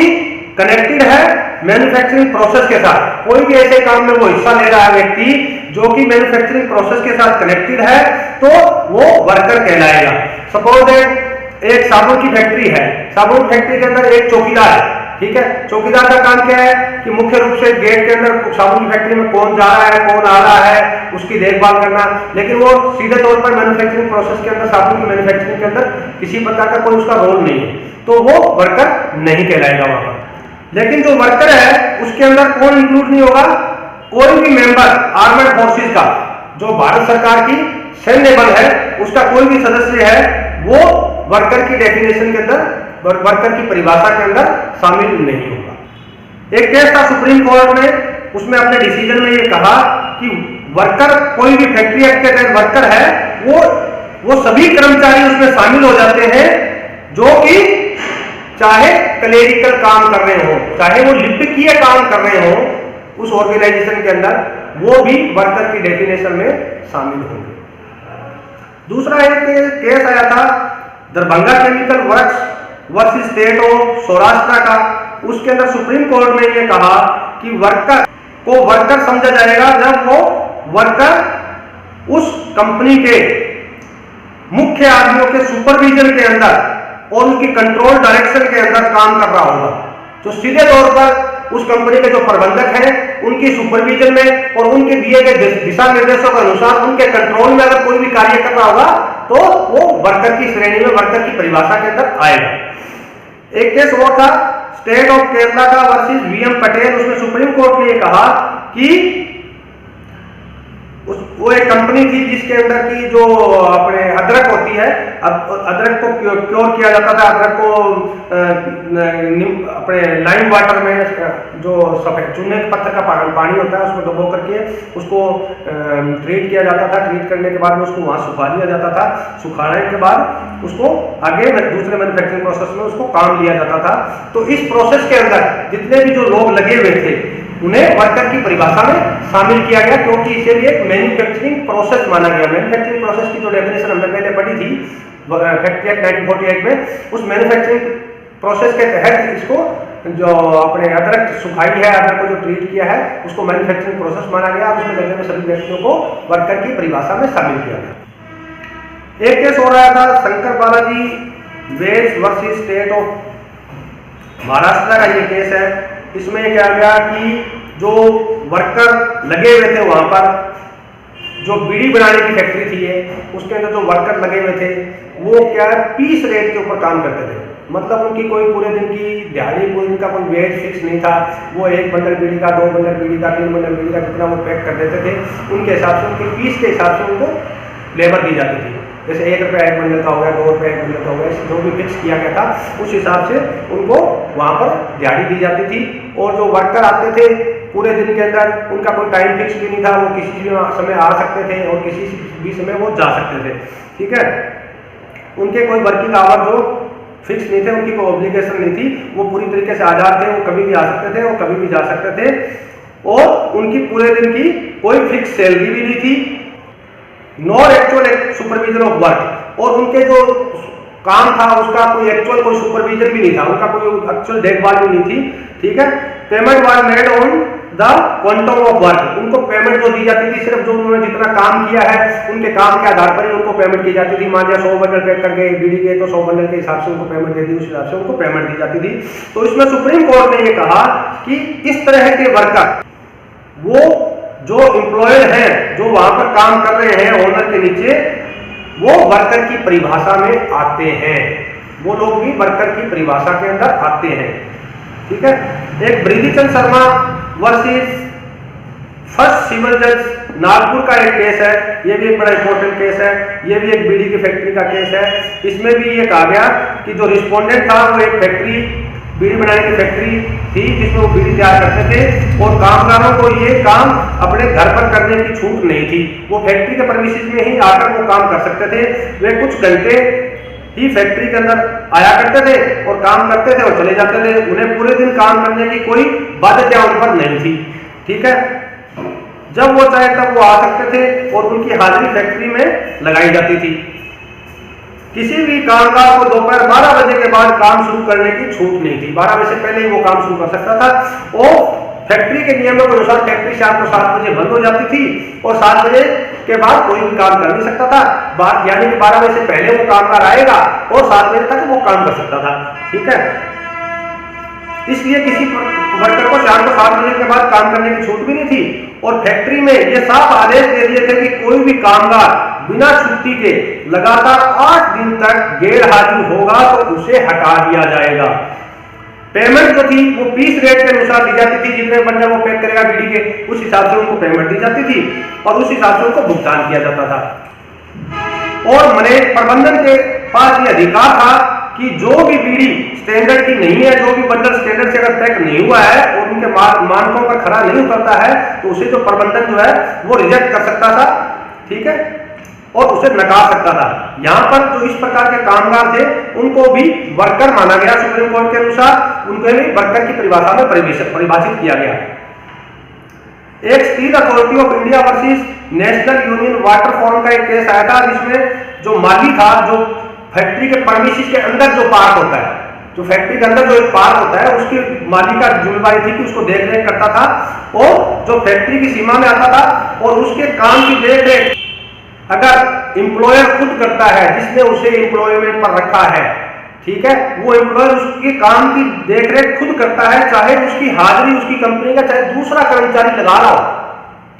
कनेक्टेड है मैन्युफैक्चरिंग प्रोसेस के साथ। कोई भी ऐसे काम में वो हिस्सा ले रहा है व्यक्ति जो कि मैन्युफैक्चरिंग प्रोसेस के साथ कनेक्टेड है, तो वो वर्कर कहलाएगा। सपोज दैट एक साबुन की फैक्ट्री है, साबुन फैक्ट्री के अंदर एक चौकीदार है, ठीक है। चौकीदार का काम क्या है कि मुख्य रूप से गेट के अंदर साबुन की फैक्ट्री में कौन जा रहा है, कौन आ रहा है, उसकी देखभाल करना। लेकिन वो सीधे तौर पर मैन्युफैक्चरिंग प्रोसेस के अंदर, साबुन की मैन्युफैक्चरिंग के अंदर किसी प्रकार का कोई उसका रोल नहीं है, तो वो वर्कर नहीं कहलाएगा वहां पर। लेकिन जो वर्कर है उसके अंदर कौन इंक्लूड नहीं होगा, कोई भी मेंबर आर्मड फोर्सेस का, जो भारत सरकार की सैन्य बल है उसका कोई भी सदस्य है, वो वर्कर की डेफिनेशन के अंदर, वर्कर की परिभाषा के अंदर शामिल नहीं होगा। एक केस था सुप्रीम कोर्ट में, उसमें अपने डिसीजन में ये कहा कि वर्कर, कोई भी फैक्ट्री एक्ट के तहत वर्कर है, वो सभी कर्मचारी उसमें शामिल हो जाते हैं जो कि चाहे क्लेरिकल काम कर रहे हो, चाहे वो लिपिकीय काम कर रहे हो उस ऑर्गेनाइजेशन के अंदर, वो भी वर्कर की डेफिनेशन में शामिल होंगे। दूसरा एक केस आया था Darbhanga chemical works versus state of Saurashtra का। उसके अंदर सुप्रीम कोर्ट ने यह कहा कि वर्कर को वर्कर समझा जाएगा जब वो वर्कर उस कंपनी के मुख्य आदमियों के सुपरविजन के अंदर और उनकी कंट्रोल डायरेक्शन के अंदर काम कर रहा होगा, जो सीधे तौर पर उस कंपनी के जो प्रबंधक हैं उनकी सुपरविजन में और उनके दिए गए दिशा निर्देशों के अनुसार उनके कंट्रोल में अगर कोई भी कार्य कर रहा होगा तो वो वर्कर की श्रेणी में, वर्कर की परिभाषा के अंदर आएगा। एक केस वो था स्टेट ऑफ केरला का वर्सेस वीएम पटेल। उसमें सुप्रीम कोर्ट ने कहा कि वो एक कंपनी थी जिसके अंदर की जो अपने अदरक होती है, अदरक को क्योर किया जाता था, अदरक को अपने लाइम वाटर में, जो सफेद चूने के पत्थर का पानी होता है उसमें डुबो करके उसको ट्रीट किया जाता था। ट्रीट करने के बाद में उसको वहां सुखा लिया जाता था। सुखाने के बाद उसको आगे दूसरे मैन्युफैक्चरिंग प्रोसेस में उसको काम लिया जाता था। तो इस प्रोसेस के अंदर जितने भी जो लोग लगे हुए थे उन्हें वर्कर की परिभाषा में शामिल किया गया, क्योंकि इसे भी एक मैन्युफैक्चरिंग प्रोसेस माना गया। मैन्युफैक्चरिंग प्रोसेस की जो डेफिनेशन हमने पहले पढ़ी थी फैक्ट्री एक्ट 1948 में, उस मैन्युफैक्चरिंग प्रोसेस के तहत इसको जो अपने अदरक सुखाई है, अदरक को जो ट्रीट किया है, उसको मैन्युफैक्चरिंग प्रोसेस माना गया। उसमें लगे हुए सभी व्यक्तियों को वर्कर की परिभाषा में शामिल किया गया। एक केस हो रहा था Shankar Balaji Wells versus state of Maharashtra का ये केस है। इसमें क्या गया कि जो वर्कर लगे हुए थे वहां पर, जो बीड़ी बनाने की फैक्ट्री थी ये, उसके अंदर जो वर्कर लगे हुए थे वो क्या पीस रेट के ऊपर काम करते थे। मतलब उनकी कोई पूरे दिन की दिहाड़ी, पूरे दिन का कोई वेट फिक्स नहीं था। वो 1 बंडल बीड़ी का, 2 बंडल बीड़ी का, 3 बंडल बीड़ी का जितना वो पैक कर देते थे, उनके हिसाब से, उनके पीस के हिसाब से उनको लेबर दी जाती थी। जैसे 1 रुपया 1 बंडल का हो गया, 2 रुपये 1 बंडल का हो गया, जो भी फिक्स किया गया था उस हिसाब से उनको वहाँ पर दिहाड़ी दी जाती थी। और जो वर्कर आते थे पूरे दिन के अंदर, उनका कोई टाइम फिक्स भी नहीं था, वो किसी भी समय आ सकते थे और किसी भी समय वो जा सकते थे, ठीक है। उनके कोई वर्किंग आवर जो फिक्स नहीं थे, उनकी कोई ऑब्लिगेशन नहीं थी, वो पूरी तरीके से आज़ाद थे, वो कभी भी आ सकते थे और कभी भी जा सकते थे। और उनकी पूरे दिन की कोई फिक्स सैलरी भी नहीं थी, nor actual supervision of work. और उनके जो काम था उसका कोई एक्चुअल कोई सुपरविजन भी नहीं था, उनका कोई एक्चुअल देखभाल भी नहीं थी, ठीक है। Payment was made on the quantum of work. उनको पेमेंट जो दी जाती थी सिर्फ जो उन्होंने जितना काम किया है उनके काम के आधार पर ही उनको पेमेंट की जाती थी। मान लिया 100 बंडल पैक करके बीड़ी के, तो 100 बंडल के हिसाब से उनको पेमेंट दे दी, उस हिसाब से उनको पेमेंट दी जाती थी। तो इसमें सुप्रीम कोर्ट ने ये कहा कि इस तरह के वर्कर, वो जो एम्प्लॉयड हैं, जो वहां पर काम कर रहे हैं ओनर के नीचे, वो वर्कर की परिभाषा में आते हैं। वो लोग भी वर्कर की परिभाषा के अंदर आते हैं, ठीक है। एक बृहदीचंद शर्मा वर्सेस फर्स्ट सिविल जज नागपुर का एक केस है। ये भी एक बड़ा इंपॉर्टेंट केस है। ये भी एक बीड़ी की फैक्ट्री का केस है। इसमें भी ये कहा गया कि जो रिस्पोंडेंट था वो एक फैक्ट्री, बीड़ी बनाने की फैक्ट्री थी जिसमें वो बीड़ी तैयार करते थे और कामगारों को ये काम अपने घर पर करने की छूट नहीं थी। वो फैक्ट्री के परमिसेस में ही आकर वो काम कर सकते थे। वे कुछ घंटे ही फैक्ट्री के अंदर आया करते थे और काम करते थे और चले जाते थे। उन्हें पूरे दिन काम करने की कोई बाध्यता उन पर नहीं थी, ठीक है। जब वो चाहे तब वो आ सकते थे और उनकी हाजिरी फैक्ट्री में लगाई जाती थी। किसी भी कामगार को दोपहर 12 बजे के बाद काम शुरू करने की छूट नहीं थी। 12 बजे से पहले ही वो काम शुरू कर सकता था। वो फैक्ट्री के नियमों के अनुसार फैक्ट्री शाम को 7 बजे बंद हो जाती थी और 7 बजे के बाद कोई भी काम कर नहीं सकता था। यानी कि 12 बजे से पहले वो कामगार आएगा और 7 बजे तक वो काम कर सकता था। ठीक है, इसलिए किसी वर्कर को शाम को 7 बजे के बाद काम करने की छूट भी नहीं थी। और फैक्ट्री में ये साफ आदेश दे दिए थे कि कोई भी कामगार बिना छुट्टी के लगातार 8 दिन तक गैर हाजिर होगा तो उसे हटा दिया जाएगा। पेमेंट जो थी वो पीस रेट के अनुसार दी जाती थी। जितने बंडे वो पैक करेगा बीड़ी के, उस हिसाब से उनको पेमेंट दी जाती थी और उस हिसाब से उनको भुगतान किया जाता था। और मैनेज प्रबंधन के पास ये अधिकार था कि जो भी बीड़ी स्टैंडर्ड की नहीं है, जो भी बंडल स्टैंडर्ड से अगर पैक नहीं हुआ है और उनके मानकों पर खरा नहीं उतरता है तो उसे जो प्रबंधन जो है वो रिजेक्ट कर सकता था। ठीक है, और उसे नकार सकता था। यहां पर जो इस प्रकार के कामगार थे उनको भी वर्कर माना गया। सुप्रीम कोर्ट के अनुसार उनको भी वर्कर की परिभाषा में परिभाषित किया गया। एक steel authority of India versus national union water forum का एक केस आया था जिसमें जो माली था, जो फैक्ट्री के परमिशन के अंदर जो पार्क होता है, जो फैक्ट्री के अंदर जो एक पार्क होता है, उसकी माली का जिम्मेदारी थी कि उसको देख रेख करता था और जो फैक्ट्री की सीमा में आता था और उसके काम की देख रेख अगर एम्प्लॉयर खुद करता है जिसने उसे एम्प्लॉयमेंट पर रखा है, ठीक है, वो एम्प्लॉयर उसके काम की देखरेख खुद करता है, चाहे उसकी हाजिरी उसकी कंपनी का चाहे दूसरा कर्मचारी लगा रहा हो।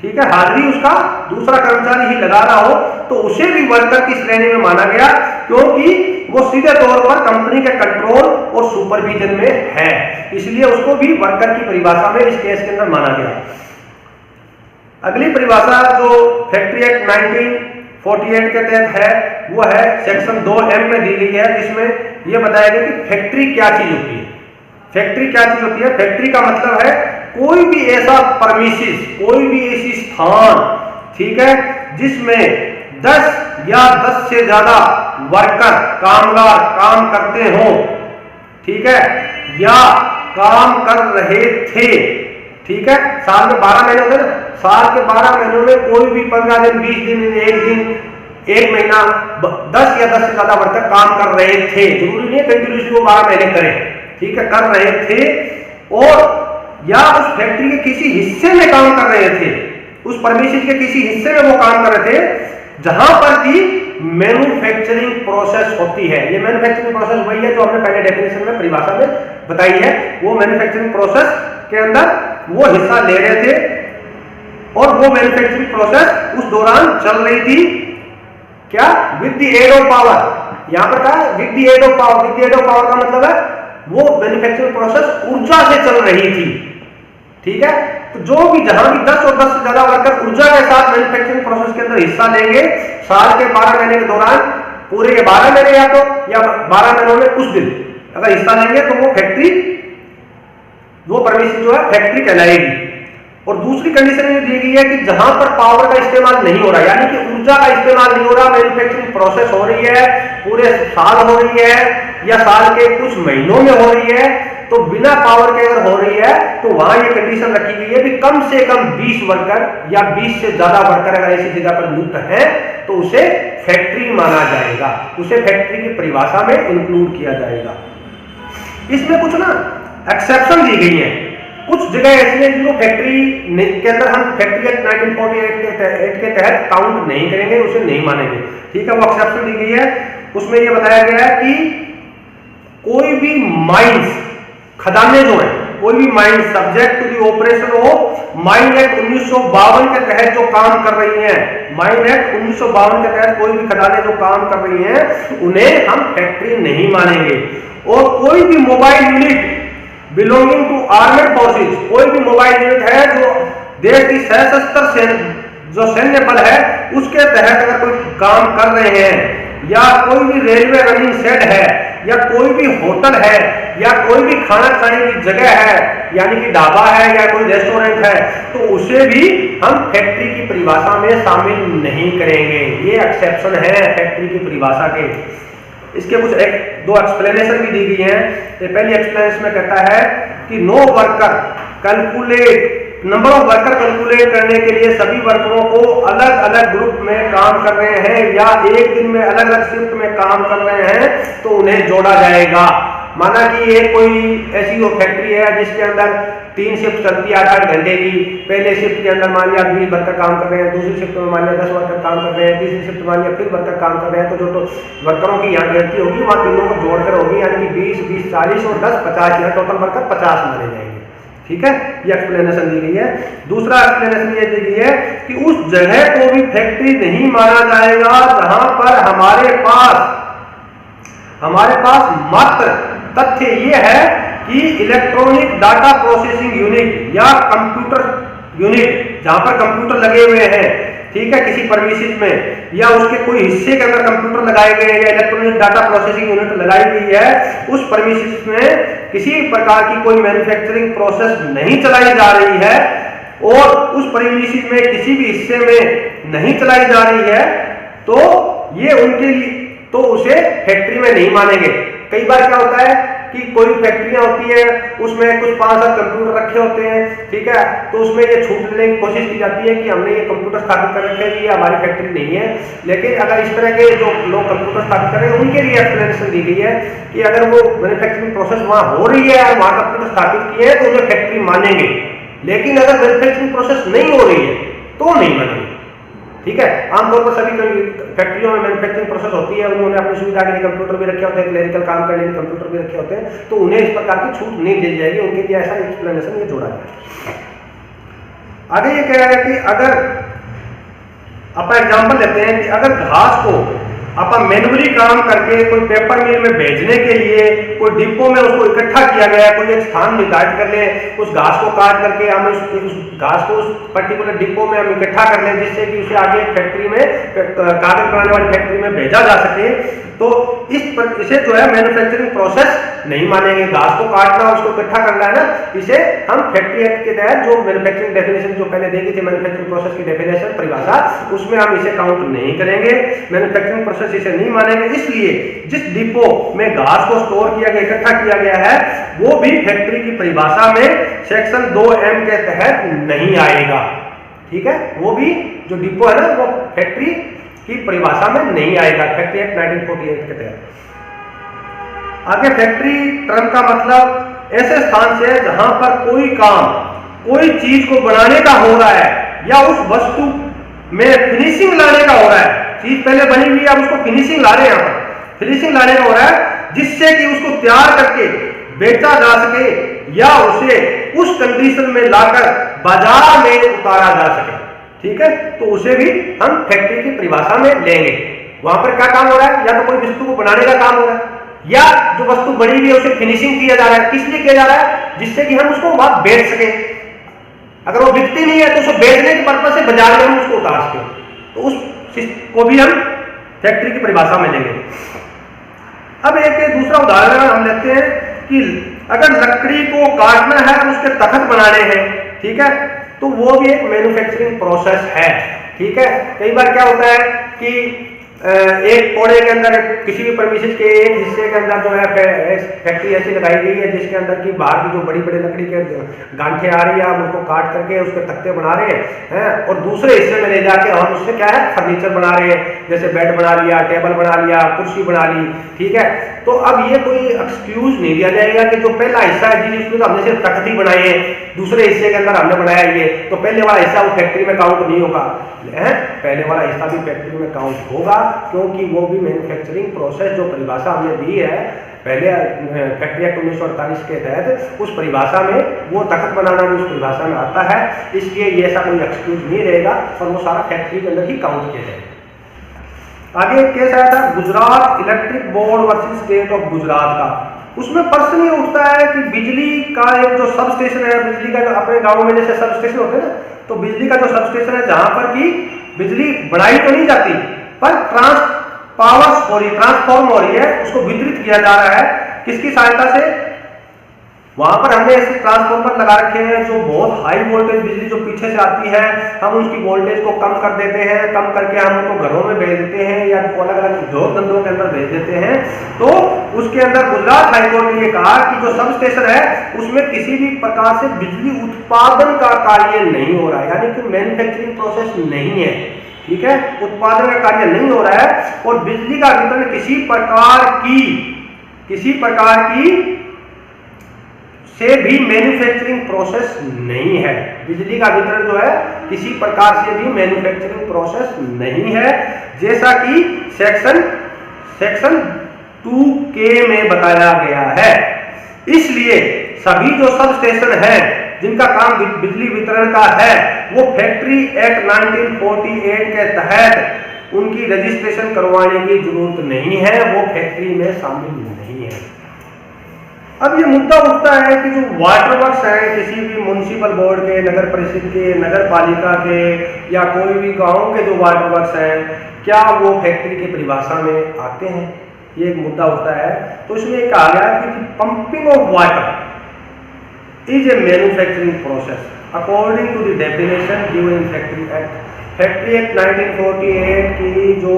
ठीक है, हाजिरी उसका दूसरा कर्मचारी ही लगा रहा हो तो उसे भी वर्कर की श्रेणी में माना गया क्योंकि वो सीधे तौर पर कंपनी के कंट्रोल और सुपरविजन में है, इसलिए उसको भी वर्कर की परिभाषा में इस केस के अंदर माना गया। अगली परिभाषा जो फैक्ट्री एक्ट 1948 के तहत है वो है सेक्शन 2M में दी गई है, जिसमें यह बताया गया कि फैक्ट्री क्या चीज होती है। फैक्ट्री क्या चीज होती है? फैक्ट्री का मतलब है कोई भी ऐसा परमिसेस, कोई भी ऐसी स्थान, ठीक है, जिसमें 10 या 10 से ज्यादा वर्कर कामगार काम करते हो, ठीक है, या काम कर रहे थे। ठीक है, साल में 12 महीने होते हैं, साल के 12 महीनों में कोई भी 15 दिन, 20 दिन, एक दिन, एक महीना 10 या 10 से ज्यादा वर्कर काम कर रहे थे। जरूरी नहीं है कंटिन्यूसली वो 12 महीने करें, ठीक है, कर रहे थे और या उस फैक्ट्री के किसी हिस्से में काम कर रहे थे, उस परमिशन के किसी हिस्से में वो काम कर रहे थे जहां पर की मैन्युफैक्चरिंग प्रोसेस होती है। ये मैन्युफैक्चरिंग प्रोसेस वही है जो हमने पहले डेफिनेशन में परिभाषा में बताई है। वो मैन्युफैक्चरिंग प्रोसेस के अंदर वो हिस्सा ले रहे थे और वो मैन्युफैक्चरिंग प्रोसेस उस दौरान चल रही थी। क्या? With the aid of power. यहां पर कहा with the aid of power. With the aid of power का मतलब है वो मैन्युफैक्चरिंग प्रोसेस ऊर्जा से चल रही थी। ठीक है, तो जो भी जहां भी 10 और 10 से ज्यादा वर्कर ऊर्जा के साथ मैन्युफैक्चरिंग प्रोसेस के अंदर हिस्सा लेंगे साल के 12 महीने के दौरान, पूरे के 12 महीने या 12 महीनों में कुछ दिन अगर हिस्सा लेंगे तो वो फैक्ट्री, वो परमिशन जो है फैक्ट्री कहलाएगी। और दूसरी कंडीशन ये दी गई है कि जहां पर पावर का इस्तेमाल नहीं हो रहा, यानी कि ऊर्जा का इस्तेमाल नहीं हो रहा, मैन्युफैक्चरिंग प्रोसेस हो रही है, पूरे साल हो रही है या साल के कुछ महीनों में हो रही है, तो बिना पावर के अगर हो रही है तो वहां ये कंडीशन रखी गई है कि कम से कम 20 वर्कर या 20 से ज्यादा वर्कर अगर ऐसी जगह पर नियुक्त है तो उसे फैक्ट्री माना जाएगा, उसे फैक्ट्री की परिभाषा में इंक्लूड किया जाएगा। इसमें कुछ ना एक्सेप्शन दी गई है, कुछ जगह ऐसी है जिनको फैक्ट्री के अंदर हम फैक्ट्री एक्ट 1948 के तहत काउंट नहीं करेंगे, उसे नहीं मानेंगे। ठीक है, वो एक्सेप्शन दी गई है। उसमें यह बताया गया है कि कोई भी माइंस, खदानें जो है, कोई भी mines subject to the operation of mine act 1952 के तहत जो काम कर रही हैं, माइन एक्ट 1952 के तहत कोई भी खदानें जो काम कर रही हैं उन्हें हम फैक्ट्री नहीं मानेंगे। और कोई भी mobile unit belonging to armed forces, कोई भी मोबाइल यूनिट है जो देश की सशस्त्र जो सैन्य बल है उसके तहत अगर कोई काम कर रहे हैं, या कोई भी रेलवे रनिंग शेड है, या कोई भी होटल है, या कोई भी खाना खाने की जगह है, यानी कि ढाबा है या कोई रेस्टोरेंट है, तो उसे भी हम फैक्ट्री की परिभाषा में शामिल नहीं करेंगे। ये एक्सेप्शन है फैक्ट्री की परिभाषा के। इसके कुछ दो एक्सप्लेनेशन भी दी गई हैं। पहली एक्सप्लेनेशन में कहता है कि no worker calculate number of worker calculate करने के लिए सभी वर्करों को अलग अलग ग्रुप में काम कर रहे हैं या एक दिन में अलग अलग शिफ्ट में काम कर रहे हैं तो उन्हें जोड़ा जाएगा। माना कि ये कोई ऐसी वो फैक्ट्री है जिसके अंदर 3 शिफ्ट चलती है 8-8 घंटे की। पहले शिफ्ट के अंदर मान लिया 20 वर्कर काम कर रहे हैं, दूसरी शिफ्ट में मान लिया 10 वर्कर काम कर रहे हैं, तीसरी शिफ्ट मान लिया फिर वर्कर काम कर रहे हैं। तो जो वर्करों की यहाँ गिनती होगी वहाँ तीनों को जोड़कर होगी, यानी कि 20, 20, 40 और 10, 50, या टोटल वर्कर 50 माने जाएंगे। ठीक है, ये एक्सप्लेनेशन दी गई है। दूसरा एक्सप्लेनेशन ये दी गई है कि उस जगह को भी फैक्ट्री नहीं माना जाएगा जहां पर हमारे पास मात्र तथ्य ये है कि इलेक्ट्रॉनिक डाटा प्रोसेसिंग यूनिट या कंप्यूटर यूनिट, जहां पर कंप्यूटर लगे हुए हैं, ठीक है, किसी परमिसेस में या उसके कोई हिस्से के अंदर कंप्यूटर लगाए गए हैं या इलेक्ट्रॉनिक डाटा प्रोसेसिंग यूनिट लगाई गई है, उस परमिसेस में किसी प्रकार की कोई मैन्युफैक्चरिंग प्रोसेस नहीं चलाई जा रही है और उस परमिसेस में किसी भी हिस्से में नहीं चलाई जा रही है, तो ये उनके लिए तो उसे फैक्ट्री में नहीं मानेंगे। कई बार क्या होता है कि कोई फैक्ट्रियां होती है, उसमें कुछ 5-7 कंप्यूटर रखे होते हैं, ठीक है, तो उसमें ये छूट लेने की कोशिश की जाती है कि हमने ये कंप्यूटर स्थापित कर रखे हैं, ये हमारी फैक्ट्री नहीं है। लेकिन अगर इस तरह के जो लोग कंप्यूटर स्थापित कर रहे हैं उनके लिए एक्सप्लेनेशन दी गई है कि अगर वो मैन्युफैक्चरिंग प्रोसेस वहां हो रही है और वहां कंप्यूटर स्थापित किए हैं तो उन्हें फैक्ट्री मानेंगे, लेकिन अगर मैन्युफैक्चरिंग प्रोसेस नहीं हो रही है तो नहीं मानेंगे। ठीक है, आमतौर पर सभी फैक्ट्रियों में मैन्युफैक्चरिंग प्रोसेस होती है, उन्होंने अपनी सुविधा के लिए कंप्यूटर भी रखे होते हैं, क्लरिकल काम करने के लिए कंप्यूटर भी रखे होते हैं, तो उन्हें इस प्रकार की छूट नहीं दी जाएगी, उनके लिए ऐसा एक्सप्लेनेशन ये जोड़ा जाए। आगे ये कह रहा है कि अगर अपन एग्जांपल लेते हैं कि अगर घास को अपन मैनुअली काम करके कोई पेपर मिल में भेजने के लिए कोई डिब्बों में उसको इकट्ठा किया गया, कोई एक स्थान निर्धारित कर ले, उस घास को काट करके हम उस घास को उस पर्टिकुलर डिब्बों में हम इकट्ठा कर लें जिससे कि उसे आगे फैक्ट्री में कागज बनाने वाली फैक्ट्री में भेजा जा सके, तो इसे जो है मैन्युफैक्चरिंग प्रोसेस नहीं मानेंगे। घास को काटना उसको इकट्ठा करना है ना, इसे हम फैक्ट्री एक्ट के तहत जो मैन्युफैक्चरिंग डेफिनेशन जो पहले देखी थी मैन्युफैक्चरिंग प्रोसेस की डेफिनेशन परिभाषा, उसमें हम इसे काउंट नहीं करेंगे, मैन्युफैक्चरिंग प्रोसेस इसे नहीं मानेंगे। इसलिए जिस डिपो में घास को स्टोर किया गया, इकट्ठा किया गया है, वो भी फैक्ट्री की परिभाषा में सेक्शन 2M के तहत नहीं आएगा। ठीक है, वो भी जो डिपो है ना वो फैक्ट्री की परिभाषा में नहीं आएगा, फैक्ट्री एक्ट 1948 के तहत। आगे फैक्ट्री टर्म का मतलब ऐसे स्थान से है जहां पर कोई काम कोई चीज को बनाने का हो रहा है या उस वस्तु में फिनिशिंग लाने का हो रहा है। चीज पहले बनी हुई है, अब उसको फिनिशिंग ला रहे हैं, यहाँ पर फिनिशिंग लाने का हो रहा है जिससे कि उसको तैयार करके बेचा जा सके या उसे उस कंडीशन में लाकर बाजार में उतारा जा सके। ठीक है, तो उसे भी हम फैक्ट्री की परिभाषा में लेंगे। वहां पर क्या काम हो रहा है, या तो कोई वस्तु को बनाने का काम हो रहा है या जो वस्तु बनी हुई है उसे फिनिशिंग किया जा रहा है। किस लिए किया जा रहा है, जिससे कि हम उसको वहां बेच सके। अगर वो बिकती नहीं है तो उसको बेचने के पर्पज से बाजार में हम उसको उतार सके, तो उस को भी हम फैक्ट्री की परिभाषा में लेंगे। अब एक दूसरा उदाहरण हम लेते हैं कि अगर लकड़ी को काटना है और उसके तख्त बनाने हैं, ठीक है, तो वो भी एक मैन्युफैक्चरिंग प्रोसेस है। ठीक है, कई बार क्या होता है कि एक कोड़े के अंदर किसी भी परमिसेस के एक हिस्से के अंदर जो है फैक्ट्री ऐसी लगाई गई है जिसके अंदर की बाहर की जो बड़ी बड़ी लकड़ी के गांठें आ रही है, हम उसको काट करके उसके तख्ते बना रहे हैं, और दूसरे हिस्से में ले जाके हम उससे क्या है फर्नीचर बना रहे हैं, जैसे बेड बना लिया, टेबल बना लिया, कुर्सी बना ली। ठीक है, तो अब ये कोई एक्सक्यूज नहीं दिया जाएगा कि जो पहला हिस्सा है जिसमें तो हमने सिर्फ तख्त ही बनाए हैं, दूसरे हिस्से के अंदर हमने बनाया ये, तो पहले वाला हिस्सा वो फैक्ट्री में काउंट नहीं होगा। पहले वाला हिस्सा भी फैक्ट्री में काउंट होगा, क्योंकि वो भी मैन्युफैक्चरिंग प्रोसेस जो परिभाषा हमने दी है पहले फैक्ट्री एक्ट 1948 के तहत, उस परिभाषा में वो तख्त बनाना भी उस परिभाषा में आता है। इसलिए ये ऐसा कोई एक्सक्यूज नहीं रहेगा और वो सारा फैक्ट्री के अंदर ही काउंट किया जाएगा। आगे एक केस आया था Gujarat electric board versus state of Gujarat का। उसमें प्रश्न ये उठता है कि बिजली का एक जो सब स्टेशन है, बिजली का जो अपने गाँव में जैसे सब स्टेशन होते हैं ना, तो बिजली का जो सब स्टेशन है जहां पर की बिजली बढ़ाई तो नहीं जाती पर ट्रांसफॉर्म हो रही है, उसको वितरित किया जा रहा है किसकी सहायता से, वहां पर हमने ऐसे ट्रांसफार्मर लगा रखे हैं जो बहुत हाई वोल्टेज बिजली जो पीछे से आती है, हम उसकी वोल्टेज को कम कर देते हैं, कम करके हम उनको घरों में भेज देते हैं या अलग अलग उद्योग धंधों के अंदर भेज देते हैं। तो उसके अंदर गुजरात हाईकोर्ट ने ये कहा कि जो सब स्टेशन है उसमें किसी भी प्रकार से बिजली उत्पादन का कार्य नहीं हो रहा है, यानी कि मैन्युफैक्चरिंग प्रोसेस नहीं है, ठीक है, उत्पादन का कार्य नहीं हो रहा है और बिजली का वितरण किसी प्रकार की से भी मैन्युफैक्चरिंग प्रोसेस नहीं है। बिजली का वितरण जो है किसी प्रकार से भी मैन्युफैक्चरिंग प्रोसेस नहीं है, जैसा कि सेक्शन 2K में बताया गया है। इसलिए सभी जो सब स्टेशन हैं जिनका काम बिजली वितरण का है वो फैक्ट्री एक्ट 1948 के तहत उनकी रजिस्ट्रेशन करवाने की जरूरत नहीं है, वो फैक्ट्री में शामिल नहीं है। अब ये मुद्दा उठता है कि जो वाटर वर्क्स हैं किसी भी म्युनिसिपल बोर्ड के, नगर परिषद के, नगर पालिका के या कोई भी गांव के जो वाटर वर्क्स हैं, क्या वो फैक्ट्री की परिभाषा में आते हैं, ये एक मुद्दा उठता है। तो इसमें कहा गया कि pumping of water is a manufacturing process according to the definition given in factory act. Factory act 1948 की जो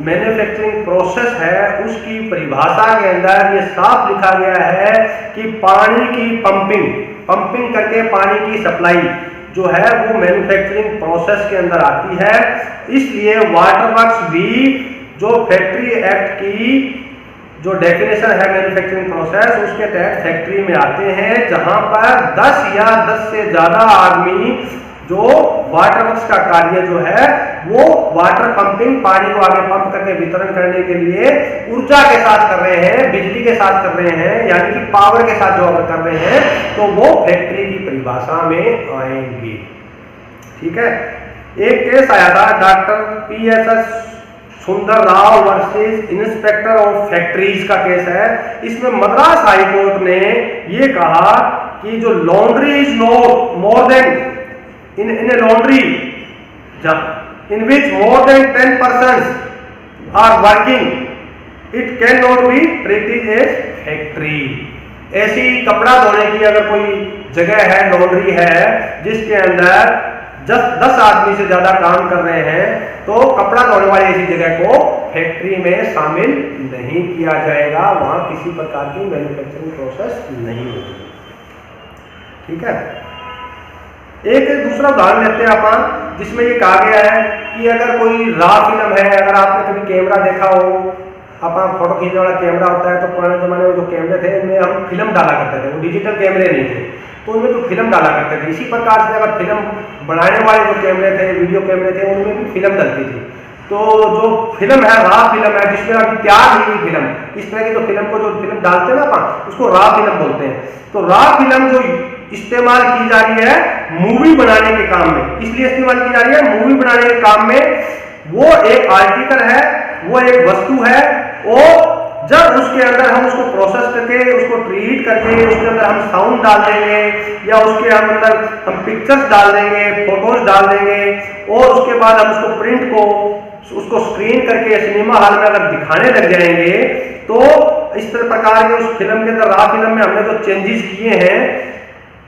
मैन्युफैक्चरिंग प्रोसेस है उसकी परिभाषा के अंदर ये साफ लिखा गया है कि पानी की पंपिंग करके पानी की सप्लाई जो है वो मैन्युफैक्चरिंग प्रोसेस के अंदर आती है। इसलिए वाटर वर्क्स भी जो फैक्ट्री एक्ट की जो डेफिनेशन है मैन्युफैक्चरिंग प्रोसेस उसके तहत फैक्ट्री में आते हैं, जहां पर 10 या 10 से ज्यादा आदमी जो वाटर वर्क्स का कार्य जो है वो वाटर पंपिंग, पानी को आगे पंप करके वितरण करने के लिए ऊर्जा के साथ कर रहे हैं, बिजली के साथ कर रहे हैं, यानी कि पावर के साथ जो अगर कर रहे हैं तो वो फैक्ट्री की परिभाषा में आएंगे। ठीक है, एक केस आया था डॉक्टर PSS सुंदर Rao versus inspector of factories का केस है। इसमें मद्रास हाई कोर्ट ने ये कहा कि जो laundry is more than in a laundry in which more than 10 persons are working, it cannot be treated as factory। ऐसी कपड़ा धोने की अगर कोई जगह है, लॉन्ड्री है, जिसके अंदर 10 आदमी से ज्यादा काम कर रहे हैं, तो कपड़ा धोने वाली ऐसी जगह को फैक्ट्री में शामिल नहीं किया जाएगा, वहां किसी प्रकार की मैन्युफैक्चरिंग प्रोसेस नहीं होगी। ठीक है, एक दूसरा उदाहरण लेते हैं अपन, जिसमें ये कहा गया है कि अगर कोई रॉ फिल्म है, अगर आपने कभी कैमरा देखा हो, अपन फोटो खींचने वाला कैमरा होता है, तो पुराने जमाने में जो कैमरे थे उनमें हम फिल्म डाला करते थे, वो डिजिटल कैमरे नहीं थे, तो उनमें तो फिल्म डाला करते थे। इसी प्रकार से अगर फिल्म बनाने वाले जो कैमरे थे, वीडियो कैमरे थे, उनमें भी फिल्म डलती थी। तो जो फिल्म है रॉ फिल्म है, जिसमें अभी तैयार नहीं हुई फिल्म, इस तरह की जो फिल्म को जो फिल्म डालते हैं ना अपन, उसको रॉ फिल्म बोलते हैं। तो रॉ फिल्म जो इस्तेमाल की जा रही है मूवी बनाने के काम में, इसलिए इस्तेमाल की जा रही है मूवी बनाने के काम में, वो एक आर्टिकल है, वो एक वस्तु है, और जब उसके अंदर हम उसको प्रोसेस करके, उसको ट्रीट करके, उसके अंदर हम साउंड डाल देंगे या उसके अंदर हम पिक्चर्स डाल देंगे, फोटोज डाल देंगे, और उसके बाद हम उसको प्रिंट को उसको स्क्रीन करके सिनेमा हॉल में अगर दिखाने लग जाएंगे, तो इस तरह प्रकार के उस फिल्म के अंदर रॉ फिल्म में हमने जो चेंजेस किए हैं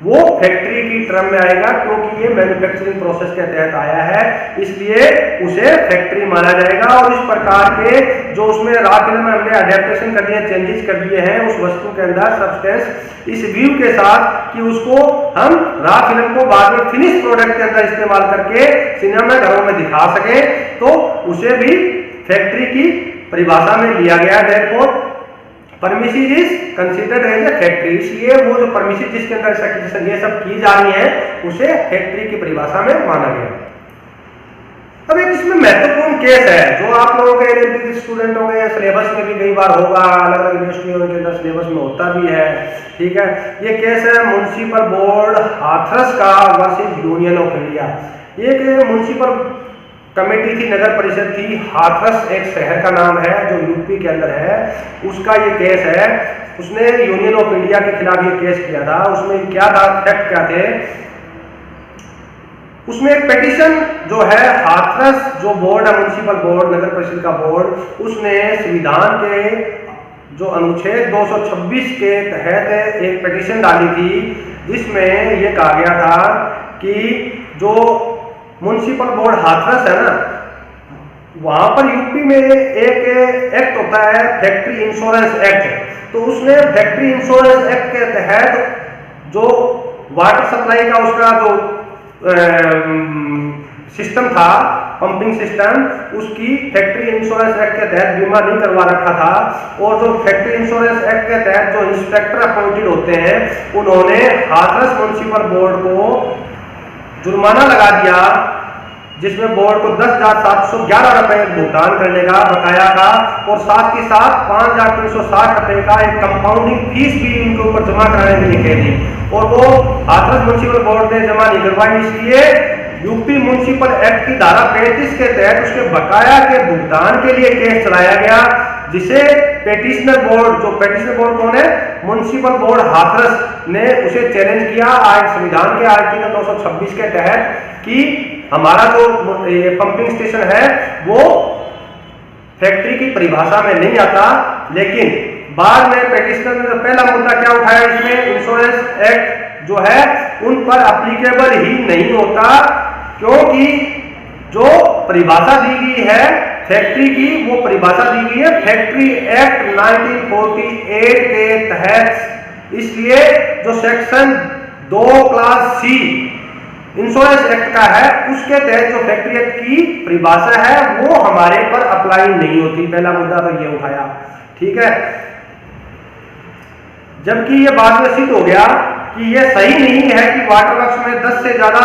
वो फैक्ट्री की टर्म में आएगा, क्योंकि ये मैन्युफैक्चरिंग प्रोसेस के तहत आया है, इसलिए उसे फैक्ट्री माना जाएगा। और इस प्रकार के जो उसमें रॉ फिल्म में हमने अडेप्टेशन कर दिए, चेंजेस कर दिए हैं उस वस्तु के अंदर सब्सटेंस, इस व्यू के साथ कि उसको हम रॉ फिल्म को बाद में फिनिश प्रोडक्ट के अंदर इस्तेमाल करके सिनेमा घरों में दिखा सके, तो उसे भी फैक्ट्री की परिभाषा में लिया गया। Therefore permissive is considered as a factory, इसलिए वो जो परमिसिव जिसके अंदर ये सब की जा रही है उसे फैक्ट्री की परिभाषा में माना गया। अब एक इसमें महत्वपूर्ण केस है जो आप लोगों के एलएलबी के स्टूडेंट होंगे या सिलेबस में भी कई बार होगा, अलग अलग यूनिवर्सिटियों के अंदर सिलेबस में होता भी है। ठीक है, ये केस है म्युनिसिपल बोर्ड हाथरस का वर्सेस यूनियन ऑफ इंडिया। एक म्युनिसिपल कमेटी थी, नगर परिषद थी, हाथरस एक शहर का नाम है जो यूपी के अंदर है, उसका ये केस है। उसने यूनियन ऑफ इंडिया के खिलाफ ये केस किया था। उसमें क्या था, फैक्ट क्या थे, उसमें एक पेटिशन जो है हाथरस जो बोर्ड है, म्युनिसिपल बोर्ड, नगर परिषद का बोर्ड, उसने संविधान के जो अनुच्छेद 226 के तहत एक पिटीशन डाली थी, जिसमें ये कहा गया था कि जो म्युनिसिपल बोर्ड हाथरस है ना, वहां पर यूपी में एक एक्ट होता है फैक्ट्री इंश्योरेंस एक्ट। तो उसने फैक्ट्री इंश्योरेंस एक्ट के तहत जो वाटर सप्लाई का उसका जो सिस्टम था, पंपिंग सिस्टम, उसकी फैक्ट्री इंश्योरेंस एक्ट के तहत बीमा नहीं करवा रखा था। और जो फैक्ट्री इंश्योरेंस एक्ट के तहत जो इंस्पेक्टर अपॉइंटेड होते हैं, उन्होंने हाथरस म्युनिसिपल बोर्ड को जुर्माना लगा दिया, जिसमें बोर्ड को 10,711 रुपए भुगतान करने का बकाया था, और साथ ही साथ 5,360 रुपए का एक कंपाउंडिंग फीस भी इनके ऊपर जमा कराने के लिए कह दी। और वो हाथरस म्युनिसिपल बोर्ड ने जमा नहीं करवाई, इसलिए यूपी म्युनिसिपल एक्ट की धारा 35 के तहत उसके बकाया के भुगतान के लिए केस चलाया गया, जिसे पेटिशनर बोर्ड, जो पेटिशनर बोर्ड कौन है, म्युनिसिपल बोर्ड हाथरस ने उसे चैलेंज किया आज संविधान के आर्टिकल 226 के तहत कि हमारा जो पंपिंग स्टेशन है वो फैक्ट्री की परिभाषा में नहीं आता। लेकिन बाद में पेटिशनर ने पहला मुद्दा क्या उठाया, इसमें इंश्योरेंस एक्ट जो है उन पर एप्लीकेबल ही नहीं होता, क्योंकि जो परिभाषा दी गई है फैक्ट्री की, वो परिभाषा दी गई है फैक्ट्री एक्ट 1948 के तहत। इसलिए जो section 2 class C insurance act का है, उसके तहत जो फैक्ट्री एक्ट की परिभाषा है वो हमारे पर अप्लाई नहीं होती। पहला मुद्दा तो ये उठाया, ठीक है। जबकि ये बाद में सिद्ध हो गया कि ये सही नहीं है कि वाटर वर्क्स में 10 से ज्यादा,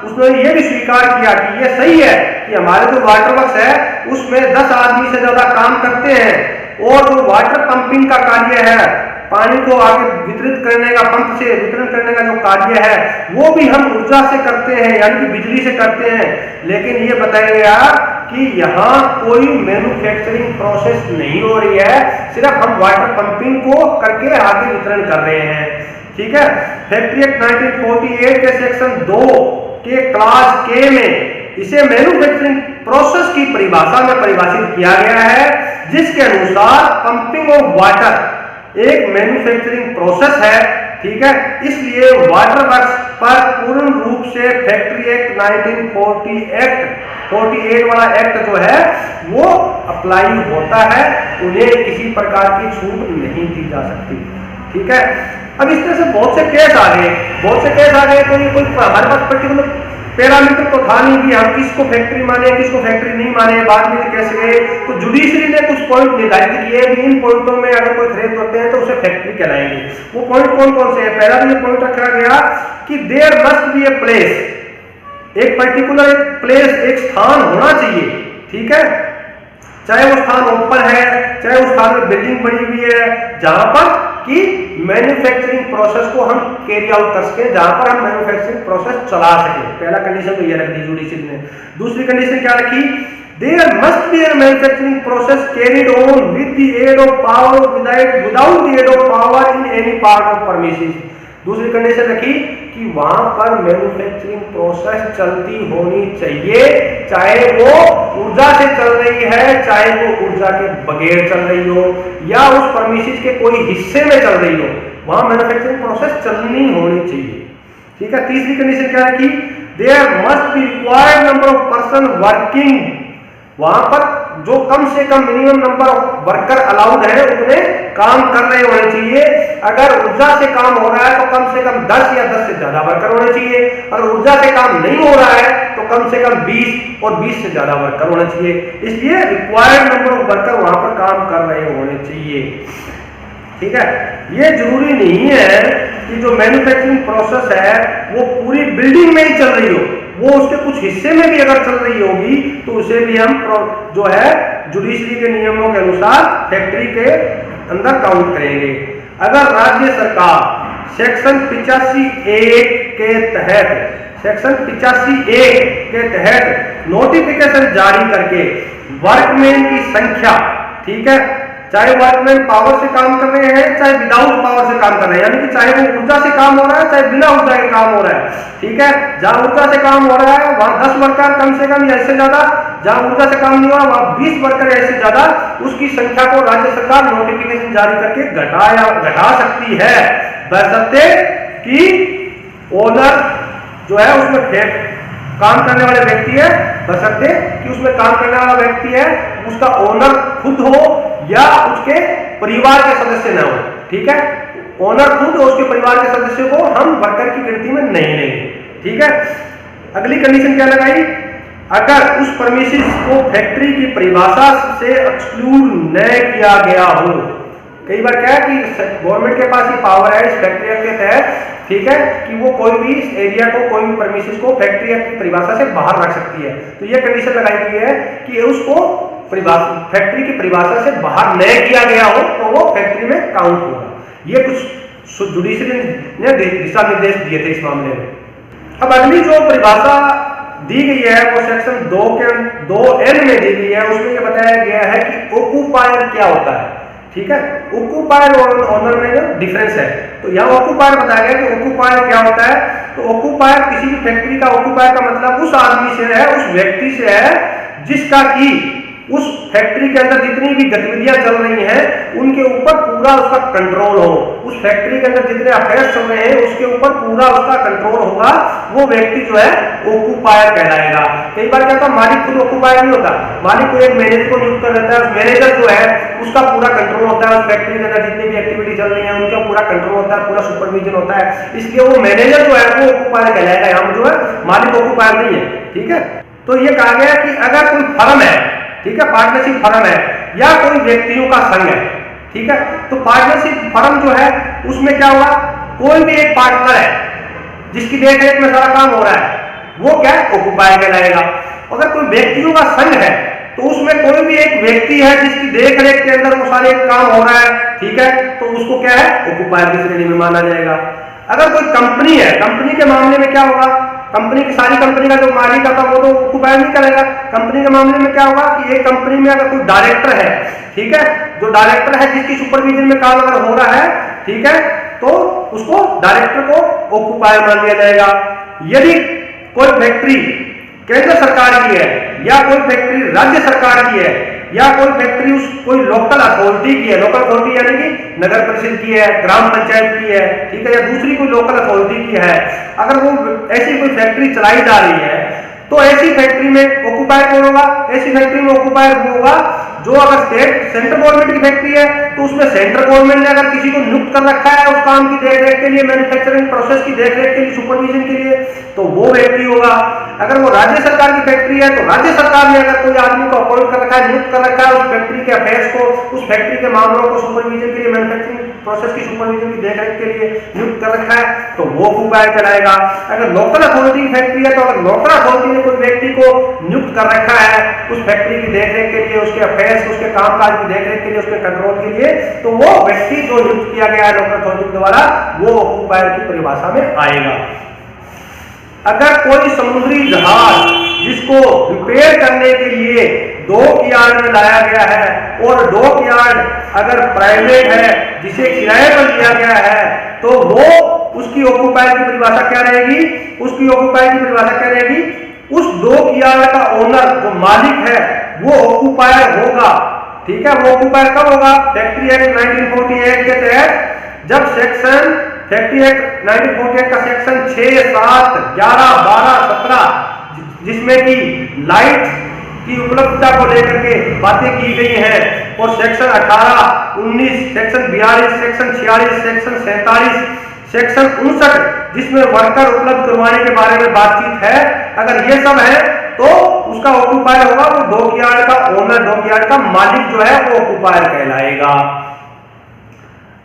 उसने ये भी स्वीकार किया कि ये सही है कि हमारे जो वाटर वर्क्स है उसमें 10 आदमी से ज्यादा काम करते हैं, और जो वाटर पंपिंग का कार्य है, पानी को आगे वितरित करने का, पंप से वितरण करने का जो कार्य है, वो भी हम ऊर्जा से करते हैं, यानी कि बिजली से करते हैं। लेकिन ये बताया गया कि यहाँ कोई मैन्युफैक्चरिंग प्रोसेस नहीं हो रही है, सिर्फ हम वाटर पंपिंग को करके आगे वितरण कर रहे हैं, ठीक है। फैक्ट्री एक्ट 1948 के सेक्शन 2 के क्लास के में इसे मैन्युफैक्चरिंग प्रोसेस की परिभाषा में परिभाषित किया गया है, जिसके अनुसार पंपिंग ऑफ वाटर एक मैन्युफैक्चरिंग प्रोसेस है, ठीक है। इसलिए वाटर वर्क्स पर पूर्ण रूप से फैक्ट्री एक्ट 1948 वाला एक्ट जो है वो अप्लाई होता है, उन्हें किसी प्रकार की छूट नहीं दी जा सकती, ठीक है। अब इस तरह से बहुत से केस आ गए, कोई हमारे पास पर्टिकुलर पैरामीटर तो था नहीं कि हम किसको फैक्ट्री माने, किसको फैक्ट्री नहीं माने। बाद में कैसे गए, तो जुडिशरी ने कुछ पॉइंट निर्धारित किए, इन पॉइंटों में अगर कोई खरीद करते हैं तो उसे फैक्ट्री कहलाएंगे। वो पॉइंट कौन कौन से हैं? पहला तो ये पॉइंट रखा गया कि there must be a place, एक पर्टिकुलर प्लेस, एक स्थान होना चाहिए, ठीक है। चाहे वो स्थान ओपन है, चाहे उस स्थान में बिल्डिंग बनी हुई है, जहां पर कि मैन्युफैक्चरिंग प्रोसेस को हम कैरी आउट कर सके, जहां पर हम मैन्युफैक्चरिंग प्रोसेस चला सके। पहला कंडीशन तो ये रख दी जुडिशरी ने। दूसरी कंडीशन क्या रखी? There must be a manufacturing process carried on with the aid of power, without the aid of power in any part of premises. दूसरी कंडीशन रखी कि वहां पर मैन्युफैक्चरिंग प्रोसेस चलती होनी चाहिए, चाहे वो ऊर्जा से चल रही है, चाहे वो ऊर्जा के बगैर चल रही हो, या उस प्रीमिसेस के कोई हिस्से में चल रही हो, वहां मैन्युफैक्चरिंग प्रोसेस चलनी होनी चाहिए, ठीक है। तीसरी कंडीशन क्या रखी? There must be required number of person working, वहां पर जो कम से कम minimum number of worker allowed है उतने काम कर रहे होने चाहिए। अगर ऊर्जा से काम हो रहा है तो कम से कम 10 या 10 से ज्यादा वर्कर होने चाहिए। अगर ऊर्जा से काम नहीं हो रहा है तो कम से कम 20 और 20 से ज्यादा वर्कर होने चाहिए। इसलिए रिक्वायर्ड नंबर ऑफ वर्कर वहां पर काम कर रहे होने चाहिए, ठीक है। ये जरूरी नहीं है कि जो मैन्युफैक्चरिंग प्रोसेस है वो पूरी बिल्डिंग में ही चल रही हो, वो उसके कुछ हिस्से में भी अगर चल रही होगी तो उसे भी हम जो है जुडिशरी के नियमों के अनुसार फैक्ट्री के अंदर काउंट करेंगे। अगर राज्य सरकार सेक्शन 85(1) के तहत, सेक्शन 85(1) के तहत नोटिफिकेशन जारी करके वर्कमैन की संख्या, ठीक है, चाहे वर्कमैन पावर से काम कर रहे हैं चाहे विदाउट पावर से काम कर रहे हैं, यानी कि चाहे वो ऊर्जा से काम हो रहा है चाहे बिना ऊर्जा के काम हो रहा है, ठीक है। जहां ऊर्जा से काम हो रहा है वहां 10 वर्कर कम से कम या इससे ज्यादा, जहां ऊर्जा से काम नहीं हो रहा वहां 20 वर्कर या इससे ज्यादा, उसकी संख्या को राज्य सरकार नोटिफिकेशन जारी करके घटा सकती है, बशर्ते कि ओनर जो है उसमें काम करने वाले व्यक्ति है, बशर्ते कि उसमें काम करने वाला व्यक्ति है उसका ओनर खुद हो या उसके परिवार के सदस्य न हो, ठीक है। ओनर खुद और उसके परिवार के सदस्य को हम वर्कर की गिनती में नहीं लेंगे, ठीक है। अगली कंडीशन क्या लगाई, अगर उस प्रेमिसेस को फैक्ट्री की परिभाषा से एक्सक्लूड न किया गया हो। कई बार क्या है कि गवर्नमेंट के पास ये पावर है इस फैक्ट्री एक्ट के तहत, ठीक है, कि वो कोई भी इस एरिया को, कोई भी प्रेमिसेस को फैक्ट्री एक्ट की परिभाषा से बाहर रख सकती है। तो ये कंडीशन लगाई गई है कि उसको फैक्ट्री की परिभाषा से बाहर न किया गया हो तो वो फैक्ट्री में काउंट होगा। ये कुछ जुडिशरी ने दिशा निर्देश दिए थे इस मामले में। अब अगली जो परिभाषा दी गई है वो सेक्शन 2N में दी गई है, उसमें यह बताया गया है कि ऑक्यूपायर क्या होता है, ठीक है। ऑक्यूपायर और ओनर में जो डिफरेंस है, तो यहाँ ऑक्यूपायर बताया गया कि ऑक्यूपायर क्या होता है। तो ऑक्यूपायर किसी भी फैक्ट्री का ऑक्यूपायर का मतलब उस आदमी से है, उस व्यक्ति से है जिसका कि उस फैक्ट्री के अंदर जितनी भी गतिविधियां चल रही हैं उनके ऊपर पूरा उसका कंट्रोल हो, उस फैक्ट्री के अंदर जितने अफेयर्स चल रहे हैं उसके ऊपर पूरा उसका कंट्रोल होगा, वो व्यक्ति जो है ऑक्यूपायर कहलाएगा। कई बार क्या होता है मालिक खुद ऑक्यूपायर नहीं होता, मालिक को एक मैनेजर को नियुक्त कर देता है, उस मैनेजर जो है उसका पूरा कंट्रोल होता है, उस फैक्ट्री के अंदर जितनी भी एक्टिविटी चल रही है उनका पूरा कंट्रोल होता है, पूरा सुपरविजन होता है, इसलिए वो मैनेजर जो है वो ऑक्यूपायर कहलाएगा, यहाँ जो है मालिक ऑक्यूपायर नहीं है, ठीक है। तो ये कहा गया कि अगर कोई फर्म है, ठीक है, पार्टनरशिप फर्म है या कोई व्यक्तियों का संघ है, ठीक है, तो पार्टनरशिप फर्म जो है उसमें क्या होगा, कोई भी एक पार्टनर है जिसकी देखरेख में सारा काम हो रहा है वो क्या है ऑक्यूपायर कहलाएगा। अगर कोई व्यक्तियों का संघ है तो उसमें कोई भी एक व्यक्ति है जिसकी देखरेख के अंदर वो सारे काम हो रहा है, ठीक है, तो उसको क्या है ऑक्यूपायर की श्रेणी में माना जाएगा। अगर कोई कंपनी है, कंपनी के मामले में क्या होगा, कंपनी की सारी कंपनी का जो मालिक आता है वो तो ऑक्यूपायर नहीं करेगा। कंपनी के मामले में क्या होगा कि एक कंपनी में अगर कोई डायरेक्टर है, ठीक है, जो डायरेक्टर है जिसकी सुपरविजन में काम अगर हो रहा है, ठीक है, तो उसको डायरेक्टर को ऑक्यूपायर मान लिया जाएगा। यदि कोई फैक्ट्री केंद्र सरकार की है या कोई फैक्ट्री राज्य सरकार की है या कोई फैक्ट्री कोई लोकल अथॉरिटी की है, लोकल अथॉरिटी यानी कि नगर परिषद की है, ग्राम पंचायत की है, ठीक है, या दूसरी कोई लोकल अथॉरिटी की है, अगर वो ऐसी कोई फैक्ट्री चलाई जा रही है तो ऐसी फैक्ट्री में ऑक्यूपायर कौन होगा, ऐसी फैक्ट्री में ऑक्यूपायर होगा जो अगर सेंट्रल गवर्नमेंट की फैक्ट्री है तो उसमें सेंट्रल गवर्नमेंट ने अगर किसी को नियुक्त कर रखा है उस काम की देखरेख के लिए, मैन्युफैक्चरिंग प्रोसेस की देखरेख के लिए, सुपरविजन के लिए, तो वो व्यक्ति होगा। अगर वो राज्य सरकार की फैक्ट्री है तो राज्य सरकार ने अगर कोई आदमी को अपॉइंट कर रखा है, नियुक्त कर रखा है उस फैक्ट्री के अफेयर्स को, उस फैक्ट्री के मामलों को सुपरविजन के लिए, मैन्युफैक्चरिंग प्रोसेस की सुपरविजन की देखरेख के लिए नियुक्त कर रखा है तो वो ऑक्यूपायर कहलाएगा। अगर लोकल अथॉरिटी की फैक्ट्री है तो अगर लोकल अथॉरिटी ने कोई व्यक्ति को नियुक्त कर रखा है उस फैक्ट्री की देखरेख के लिए, उसके अफेयर्स, उसके कामकाज की देखरेख के लिए, उसके कंट्रोल के लिए, तो वो व्यक्ति जो नियुक्त किया गया है लोकल अथॉरिटी द्वारा वो ऑक्यूपायर की परिभाषा में आएगा। अगर कोई समुद्री जहाज जिसको रिपेयर करने के लिए डॉक यार्ड में लाया गया है और डॉक यार्ड अगर प्राइवेट है जिसे किराए पर लिया गया है तो वो उसकी ऑक्यूपायर की परिभाषा क्या रहेगी, उसकी ऑक्यूपायर की परिभाषा क्या रहेगी, उस डॉक यार्ड का ओनर जो मालिक है वो ऑक्यूपायर होगा, ठीक है। वो ऑक्यूपायर कब होगा, फैक्ट्री एक्ट 1948 के तहत, जब सेक्शन फैक्ट्री एक्ट 1948 का सेक्शन 6, 7, 11, 12, 17 जिसमें कि लाइट की उपलब्धता को लेकर के बातें की गई हैं और section 18, 19, section 42, section 46, section 47, section 59 जिसमें वर्कर उपलब्ध करवाने के बारे में बातचीत है, अगर ये सब है तो उसका ऑक्यूपायर होगा वो डॉक यार्ड का ओनर, डॉक यार्ड का मालिक जो है वो ऑक्यूपायर कहलाएगा।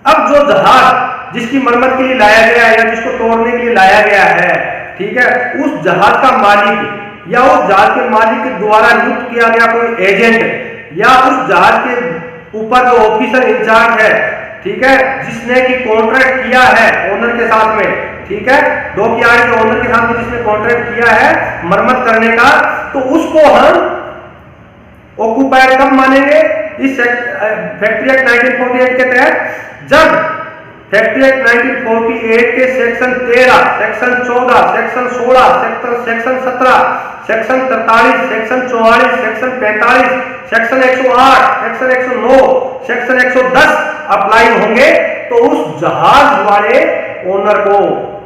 अब जो जहाज जिसकी मरम्मत के लिए लाया गया है या जिसको तोड़ने के लिए लाया गया है, ठीक है, उस जहाज का मालिक या उस जहाज के मालिक के द्वारा नियुक्त किया गया कोई एजेंट या उस जहाज के ऊपर जो ऑफिसर इंचार्ज है, ठीक है, जिसने की कॉन्ट्रैक्ट किया है ओनर के साथ में, ठीक है, डॉक यार्ड के ओनर के साथ में जिसने कॉन्ट्रैक्ट किया है मरम्मत करने का, तो उसको हम ऑक्यूपायर कब मानेंगे, इस फैक्ट्री एक्ट 1948 के तहत जब फैक्ट्री एक्ट 1948 के section 13, section 14, section 16, section 17, section 43, section 44, section 45, section 108, section 109, section 110 apply होंगे तो उस जहाज वाले ओनर को,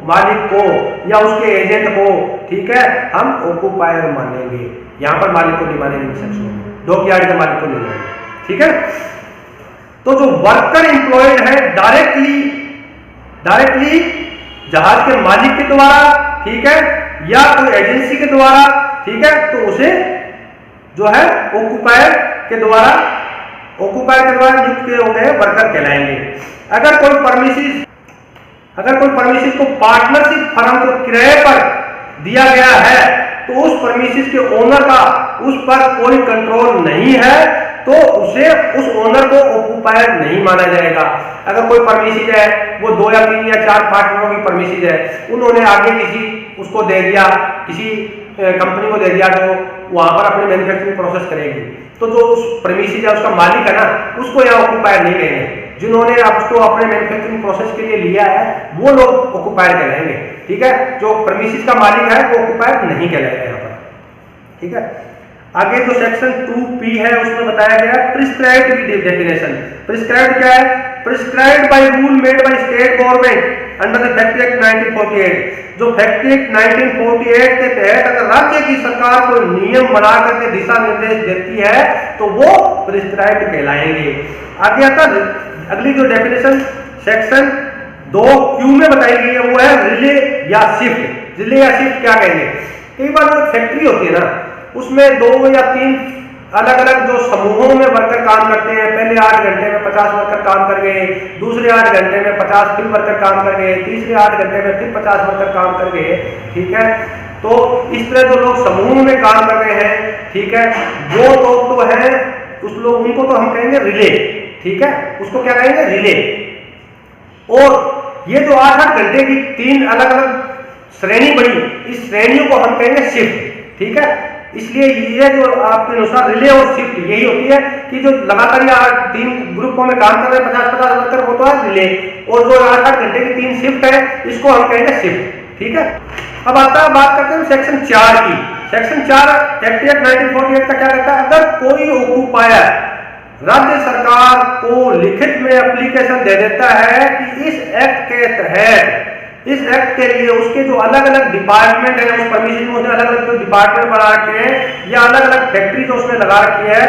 मालिक को या उसके एजेंट को, ठीक है, हम ऑक्यूपायर मानेंगे। यहां पर मालिक को नहीं मानेंगे, सेक्शन में डॉकयार्ड के मालिक को नहीं मानेंगे, ठीक है। तो जो वर्कर एम्प्लॉयड है डायरेक्टली जहाज के मालिक के द्वारा, ठीक है, या कोई एजेंसी के द्वारा, ठीक है, तो उसे जो है ऑक्यूपायर के द्वारा नियुक्त किए हो गए वर्कर कहलाएंगे। अगर कोई परमिसिस को पार्टनरशिप फर्म को किराए पर दिया गया है तो उस परमिसिस के ओनर का उस पर कोई कंट्रोल नहीं है तो उसे उस ओनर को ऑक्यूपायर नहीं माना जाएगा। अगर कोई परमिसिस है, वो 2 या 3 या 4 पार्टनरों की परमिसिस है, उन्होंने आगे उसको दे दिया, किसी कंपनी को दे दिया तो वहां पर अपनी मैन्युफैक्चरिंग प्रोसेस करेगी, तो जो उस परमिसिस है उसका मालिक है ना, उसको यहाँ ऑक्यूपायर नहीं कहेंगे। जिन्होंने उसको अपने मैन्युफैक्चरिंग प्रोसेस के लिए लिया है वो लोग ऑक्यूपायर कहलाएंगे, ठीक है। जो परमिसिस का मालिक है वो ऑक्यूपायर नहीं कहलाएगा यहाँ पर, ठीक है। आगे जो सेक्शन 2P है उसमें बताया गया प्रिस्क्राइब्ड की डेफिनेशन। प्रिस्क्राइब्ड क्या है? Prescribed by rule made by state government under the factory act 1948। जो फैक्ट्री एक्ट 1948 के तहत अगर राज्य की सरकार कोई नियम बना करके दिशा निर्देश देती है तो वो प्रिस्क्राइब्ड कहलाएंगे। आगे आता अगली जो डेफिनेशन सेक्शन 2Q में बताई गई है वो है रिले या शिफ्ट। रिले या शिफ्ट क्या कहेंगे? कई बार जो फैक्ट्री होती है ना उसमें 2 या 3 अलग अलग जो समूहों में वर्कर काम करते हैं। पहले 8 घंटे में 50 वर्कर काम कर गए, दूसरे 8 घंटे में 50 फिर वर्कर काम कर गए, तीसरे 8 घंटे में फिर 50 वर्कर काम कर गए, ठीक है। तो इस तरह जो लोग समूह में काम कर रहे हैं, ठीक है, वो लोग तो है उस लोग उनको तो हम कहेंगे रिले, ठीक है, उसको क्या कहेंगे? रिले। और ये जो 8-8 घंटे की 3 अलग अलग श्रेणी बनी, इस श्रेणियों को हम कहेंगे शिफ्ट, ठीक है। इसलिए ये जो आपके अनुसार रिले और शिफ्ट यही होती है कि जो लगातार या 3 ग्रुपों में काम कर रहे हैं 50-50 वर्कर, वो तो है रिले। और जो 8-8 घंटे की 3 शिफ्ट है इसको हम कहेंगे शिफ्ट, ठीक है। अब बात करते हैं सेक्शन 4 की। सेक्शन 4 फैक्ट्री एक्ट 1948 का क्या कहता है? अगर कोई ऑक्यूपायर राज्य सरकार को लिखित में एप्लीकेशन दे देता है कि इस एक्ट के तहत, इस एक्ट के लिए उसके जो अलग अलग डिपार्टमेंट है, उस परमिशन में उसने अलग अलग जो डिपार्टमेंट बना रखे हैं या अलग अलग फैक्ट्री जो उसने लगा रखी है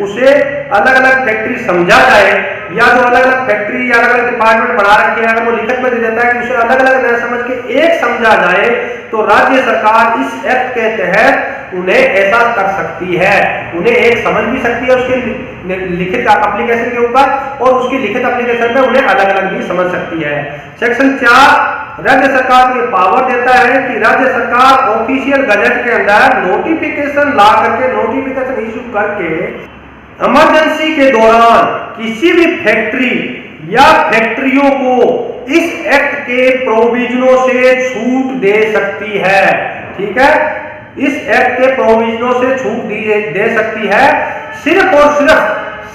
उसे अलग अलग फैक्ट्री समझा जाए, या जो अलग अलग फैक्ट्री या अलग अलग डिपार्टमेंट बना रखे हैं अगर वो लिखित में दे देता है कि उसे अलग अलग न समझ के एक समझा जाए तो राज्य सरकार इस एक्ट के तहत उन्हें ऐसा कर सकती है, उन्हें एक समझ भी सकती है उसके लिखित एप्लीकेशन के ऊपर, और उसकी लिखित एप्लीकेशन में उन्हें अलग अलग भी समझ सकती है। सेक्शन 4 राज्य सरकार को ये पावर देता है कि राज्य सरकार ऑफिशियल गजट के अंदर नोटिफिकेशन ला करके, नोटिफिकेशन इशू करके इमरजेंसी के दौरान किसी भी फैक्ट्री या फैक्ट्रियों को इस एक्ट के प्रोविजनों से छूट दे सकती है, ठीक है। इस एक्ट के प्रोविजनों से छूट दे सकती है, सिर्फ और सिर्फ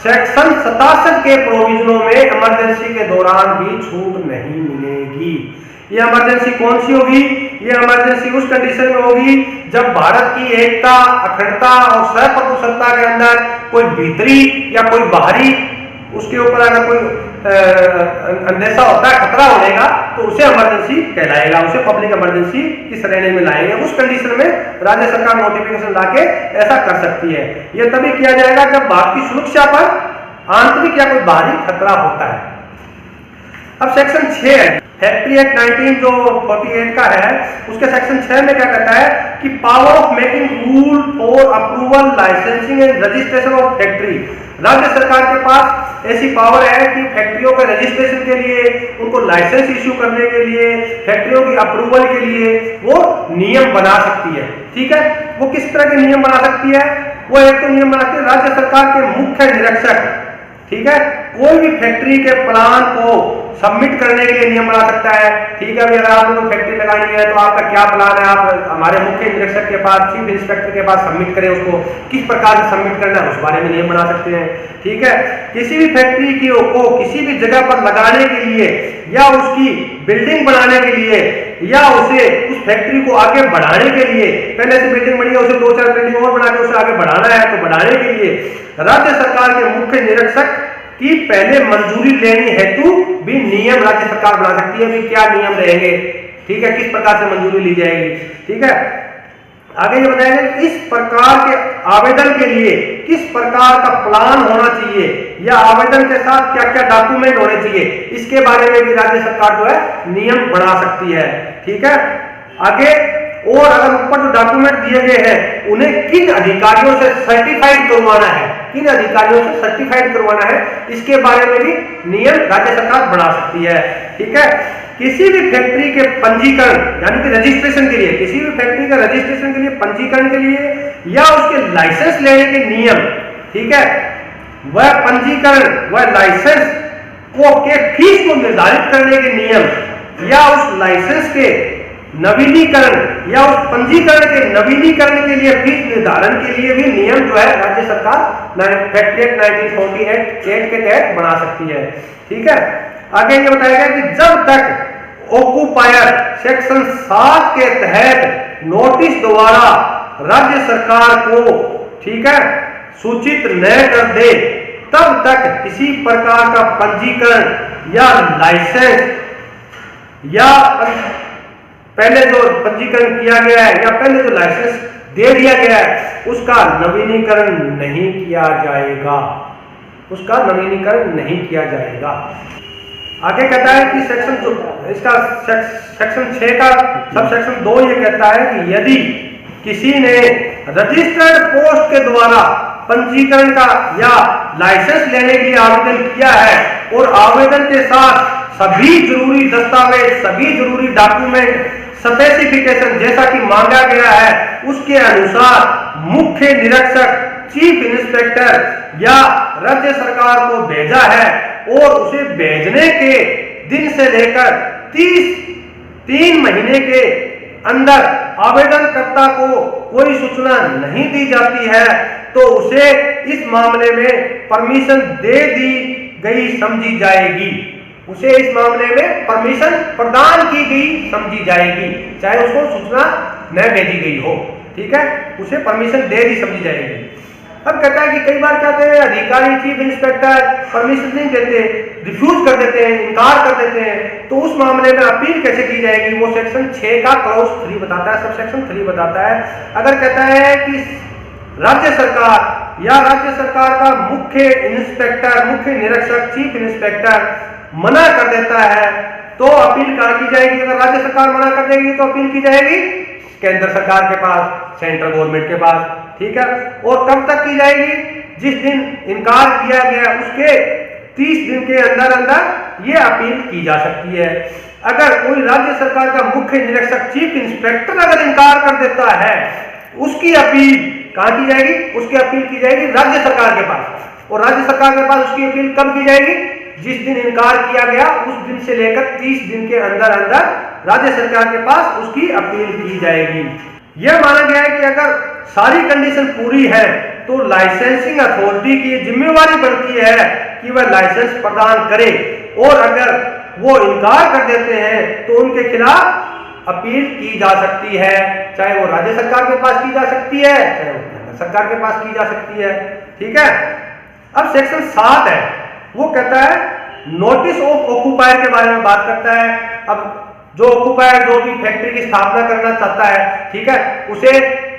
सेक्शन 67 के प्रोविजनों में इमरजेंसी के दौरान भी छूट नहीं मिलेगी। ये इमरजेंसी कौन सी होगी? ये इमरजेंसी उस कंडीशन में होगी जब भारत की एकता, अखंडता और सर्वप्रभुसत्ता के अंदर कोई भीतरी या कोई बाहरी उसके ऊपर अगर कोई अंदेशा होता है, खतरा होने का, तो उसे इमरजेंसी कहलाएगा, उसे पब्लिक इमरजेंसी की श्रेणी में लाएंगे। उस कंडीशन में राज्य सरकार नोटिफिकेशन लाके ऐसा कर सकती है। यह तभी किया जाएगा जब भारत की सुरक्षा पर आंतरिक या कोई बाहरी खतरा होता है। अब सेक्शन 6 है फैक्ट्री एक्ट 1948 का है, उसके सेक्शन 6 में क्या कहता है कि power of making rule for approval, licensing and registration of factory. राज्य सरकार के पास ऐसी पावर है कि फैक्ट्रियों के रजिस्ट्रेशन के लिए, उनको लाइसेंस इश्यू करने के लिए, फैक्ट्रियों की अप्रूवल के लिए वो नियम बना सकती है, ठीक है। वो किस तरह के नियम बना सकती है? वो एक तो नियम बनाती है राज्य सरकार के मुख्य निरीक्षक, ठीक है, कोई भी फैक्ट्री के प्लान को सबमिट करने के लिए नियम बना सकता है। ठीक है, अभी अगर आपको कोई फैक्ट्री लगानी है तो आपका क्या प्लान है, आप हमारे मुख्य निरीक्षक के पास, चीफ इंस्पेक्टर के पास सबमिट करें, उसको किस प्रकार से सबमिट करना है उस बारे में नियम बना सकते हैं। ठीक है, किसी भी फैक्ट्री को किसी भी जगह पर लगाने के लिए या उसकी बिल्डिंग बनाने के लिए या उसे उस फैक्ट्री को आगे बढ़ाने के लिए, पहले से बिल्डिंग बनी है उसे 2-4 बिल्डिंग और बना के उसे आगे बढ़ाना है, तो बढ़ाने के लिए राज्य सरकार के मुख्य निरीक्षक की पहले मंजूरी लेनी हेतु भी नियम राज्य सरकार बना सकती है। भी क्या नियम रहेंगे, ठीक है, किस प्रकार से मंजूरी ली जाएगी। ठीक है, आगे ये बताया कि इस प्रकार के आवेदन के लिए किस प्रकार का प्लान होना चाहिए या आवेदन के साथ क्या क्या डॉक्यूमेंट होने चाहिए, इसके बारे में भी राज्य सरकार जो है नियम बना सकती है। ठीक है, आगे और अगर ऊपर जो डॉक्यूमेंट दिए गए हैं उन्हें किन अधिकारियों से सर्टिफाइड करवाना है, किन अधिकारियों से सर्टिफाइड करवाना है, इसके बारे में भी नियम राज्य सरकार बना सकती है। ठीक है, किसी भी फैक्ट्री के पंजीकरण यानी कि रजिस्ट्रेशन के लिए, किसी भी फैक्ट्री का रजिस्ट्रेशन के लिए, पंजीकरण के लिए या उसके लाइसेंस लेने के नियम, ठीक है, वह पंजीकरण वह लाइसेंस को के फीस को निर्धारित करने के नियम या उस लाइसेंस के नवीनीकरण या उस पंजीकरण के नवीनीकरण के लिए फीस निर्धारण के लिए भी नियम जो है राज्य सरकार फैक्ट्री एक्ट 1948 के तहत बना सकती है। ठीक है, आगे ये बताया गया कि जब तक ऑक्यूपायर सेक्शन 7 के तहत नोटिस द्वारा राज्य सरकार को, ठीक है, सूचित न कर दे तब तक किसी प्रकार का पंजीकरण या लाइसेंस या पहले जो पंजीकरण किया गया है या पहले जो लाइसेंस दे दिया गया है उसका नवीनीकरण नहीं किया जाएगा, उसका नवीनीकरण नहीं किया जाएगा। आगे कहता है कि सेक्शन जो इसका सेक्शन 6 का सब सेक्शन 2 ये कहता है कि यदि किसी ने रजिस्टर्ड पोस्ट के द्वारा पंजीकरण का या लाइसेंस लेने के लिए आवेदन किया है और आवेदन के साथ सभी जरूरी दस्तावेज, सभी जरूरी डॉक्यूमेंट, स्पेसिफिकेशन जैसा कि मांगा गया है उसके अनुसार मुख्य निरीक्षक, चीफ इंस्पेक्टर या राज्य सरकार को भेजा है और उसे भेजने के दिन से लेकर 3 महीने के अंदर आवेदनकर्ता को कोई सूचना नहीं दी जाती है तो उसे इस मामले में परमिशन दे दी गई समझी जाएगी, उसे इस मामले में परमिशन प्रदान की गई समझी जाएगी, चाहे उसको सूचना न भेजी गई हो। ठीक है, उसे परमिशन दे दी समझी जाएगी। अब कहता है कि कई बार क्या होते हैं, अधिकारी, चीफ इंस्पेक्टर परमिशन नहीं देते, रिफ्यूज कर देते हैं, इनकार कर देते हैं, तो उस मामले में अपील कैसे की जाएगी, वो सेक्शन 6 का क्लॉज 3 बताता है, सब सेक्शन 3 बताता है। अगर कहता है कि राज्य सरकार या राज्य सरकार का मुख्य इंस्पेक्टर, मुख्य निरीक्षक, चीफ इंस्पेक्टर मना कर देता है तो अपील कहाँ की जाएगी। अगर राज्य सरकार मना कर देगी तो अपील की जाएगी केंद्र सरकार के पास, सेंट्रल गवर्नमेंट के पास। ठीक है, और कब तक की जाएगी, जिस दिन इनकार किया गया उसके 30 दिन के अंदर अंदर ये अपील की जा सकती है। अगर कोई राज्य सरकार का मुख्य निरीक्षक, चीफ इंस्पेक्टर अगर इनकार कर देता है, उसकी अपील कहाँ की जाएगी, उसकी अपील की जाएगी राज्य सरकार के पास, और राज्य सरकार के पास उसकी अपील कब की जाएगी, जिस दिन इनकार किया गया उस दिन से लेकर 30 दिन के अंदर अंदर राज्य सरकार के पास उसकी अपील की जाएगी। यह माना गया है कि अगर सारी कंडीशन पूरी है तो लाइसेंसिंग अथॉरिटी की जिम्मेवारी बनती है कि वह लाइसेंस प्रदान करे, और अगर वो इनकार कर देते हैं तो उनके खिलाफ अपील की जा सकती है, चाहे वो राज्य सरकार के पास की जा सकती है, चाहे वो केंद्र सरकार के पास की जा सकती है। ठीक है, अब सेक्शन 7 है, वो कहता है नोटिस ऑफ ऑक्यूपायर के बारे में बात करता है। अब जो ऑक्यूपायर जो भी फैक्ट्री की स्थापना करना चाहता है, ठीक है, उसे